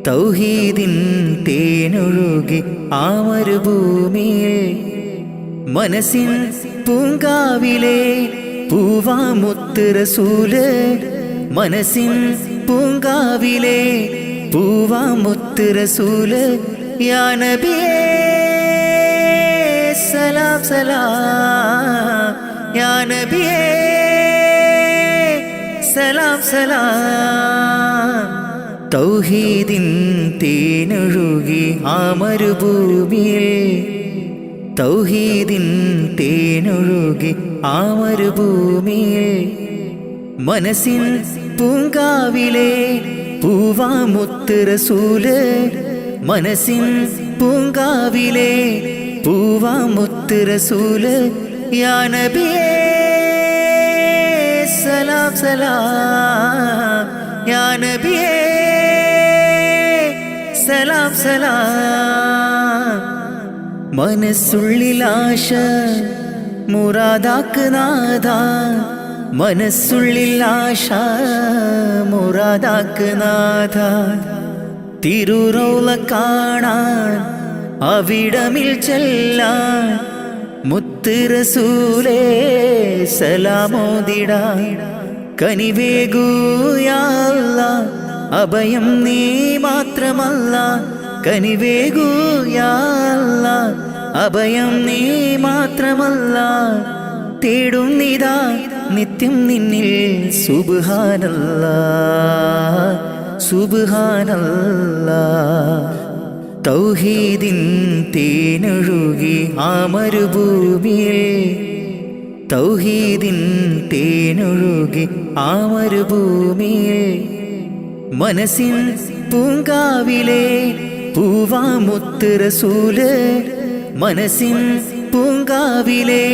തൗഹീദിൻ തേനൊഴുകി ആ മരുഭൂമിയിൽ, മനസ്സിൻ പൂങ്കാവിലെ പൂവാമുത്ത് റസൂല്, മനസ്സിൻ പൂങ്കാവിലെ പൂവാമുത്ത് റസൂല്. യാ നബിയേ സലാം സലാം, യാ നബിയേ സലാം സലാം. തൗഹീദിൻ തേനൊഴുകി ആ മരുഭൂമിയിൽ, തൗഹീദിൻ തേനൊഴുകി ആ മരുഭൂമിയിൽ, മനസ്സിൻ പൂങ്കാവിലെ പൂവാമുത്ത് റസൂല്, മനസ്സിൻ പൂങ്കാവിലെ പൂവാമുത്ത് റസൂല്. യാ നബിയേ സലാം സലാം, യാ നബിയേ സലാം സലാം. മനസ്സുള്ളിലാശ മുറാദാക്ക് നാഥ, മനസ്സുള്ളിലാശ മുറാദാക്ക് നാഥ. തിരുറൗള കാണാൻ അവിടമിൽ ചെല്ലാൻ, മുത്ത് റസൂലേ സലാമോദിടാൻ. കനിവേകൂ യാ അല്ലാഹ്, അഭയം നീ മാത്രമല്ല. കനിവേകൂ യാ അല്ലാഹ്, അഭയം നീ മാത്രമല്ല. തേടുന്നിതാ നിത്യം നിന്നിൽ സുബ്ഹാനല്ലാഹ്, സുബ്ഹാനല്ലാഹ്. തൗഹീദിൻ തേനൊഴുകി ആ മരുഭൂമിയിൽ, തൗഹീദിൻ തേനൊഴുകി ആ മരുഭൂമിയിൽ, മനസ്സിൻ പൂങ്കാവിലെ പൂവാമുത്ത് റസൂല്, മനസ്സിൻ പൂങ്കാവിലെ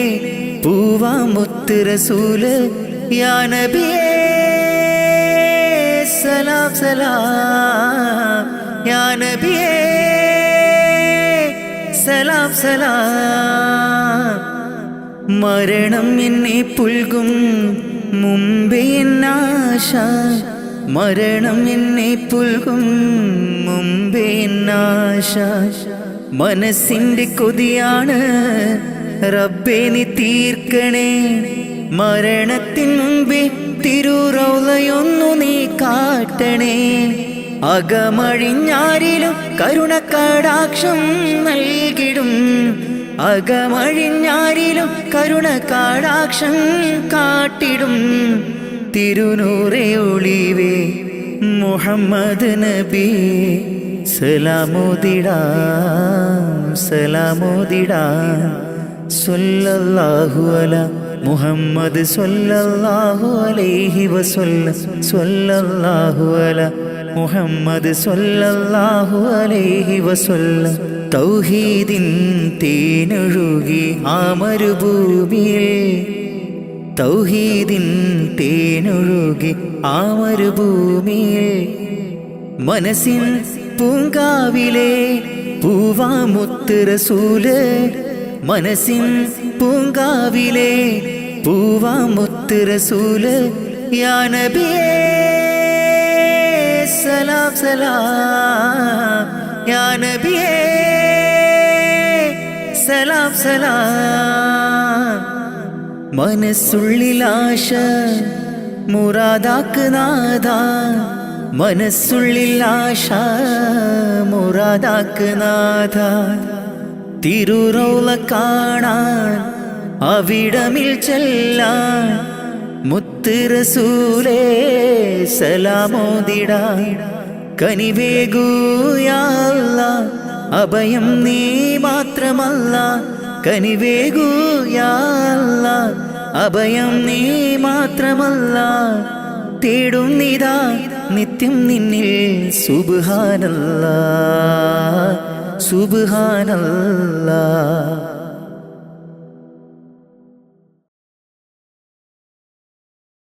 പൂവാമുത്ത് റസൂല്. യാ നബിയേ സലാം സലാം, യാ നബിയേ സലാം സലാം. മരണം എന്നെ പുൽകും മുമ്പേ എന്നാശ, മരണം എന്നെ പുൽകും മുമ്പേ എന്നാശ. മനസ്സിന്റെ കൊതിയാണ് റബ്ബേ നീ തീർക്കണേ, മരണത്തിൻ മുമ്പേ തിരുറൗളയൊന്നു നീ കാട്ടണേ. അകമഴിഞ്ഞാരിലും കരുണക്കടാക്ഷം നൽകിടും, അകമഴിഞ്ഞാരിലും കരുണക്കടാക്ഷം കാട്ടിടും. തിരുനൂറേ ഒളിവേ മുഹമ്മദ് നബി സലാമോദിടാം, സലാമോദിടാം. സ്വല്ലല്ലാഹു അലാ മുഹമ്മദ് സ്വല്ലല്ലാഹു അലൈഹി വസല്ലം, സ്വല്ലല്ലാഹു അലാ മുഹമ്മദ് സ്വല്ലല്ലാഹു അലൈഹി വസല്ലം. തൗഹീദിൻ തേനൊഴുകി ആ മരുഭൂമിയിൽ, തൗഹീദിൻ തേനൊഴുകി ആ മരുഭൂമിയിൽ, മനസ്സിൻ പൂങ്കാവിലെ പൂവാമുത്ത് റസൂല്, മനസ്സിൻ പൂങ്കാവിലെ പൂവാമുത്ത് റസൂല്. യാ നബിയേ സലാം സലാം, യാ നബിയേ സലാം സലാം. മനസ്സുള്ളിലാശ മുറാദാക്ക് നാഥ, മനസ്സുള്ളിലാശ മുറാദാക്ക് നാഥ. തിരുറൗള കാണാൻ അവിടമിൽ ചെല്ലാൻ, മുത്ത് റസൂലേ സലാമോദിടാൻ. കനിവേകൂ യാ അല്ലാഹ്, അഭയം നീ മാത്രമല്ല. കനിവേകൂ യാ അല്ലാഹ്, അഭയം നീ മാത്രമല്ല. തേടുന്നിതാ നിത്യം നിന്നിൽ സുബ്ഹാനല്ലാഹ്, സുബ്ഹാനല്ലാഹ്.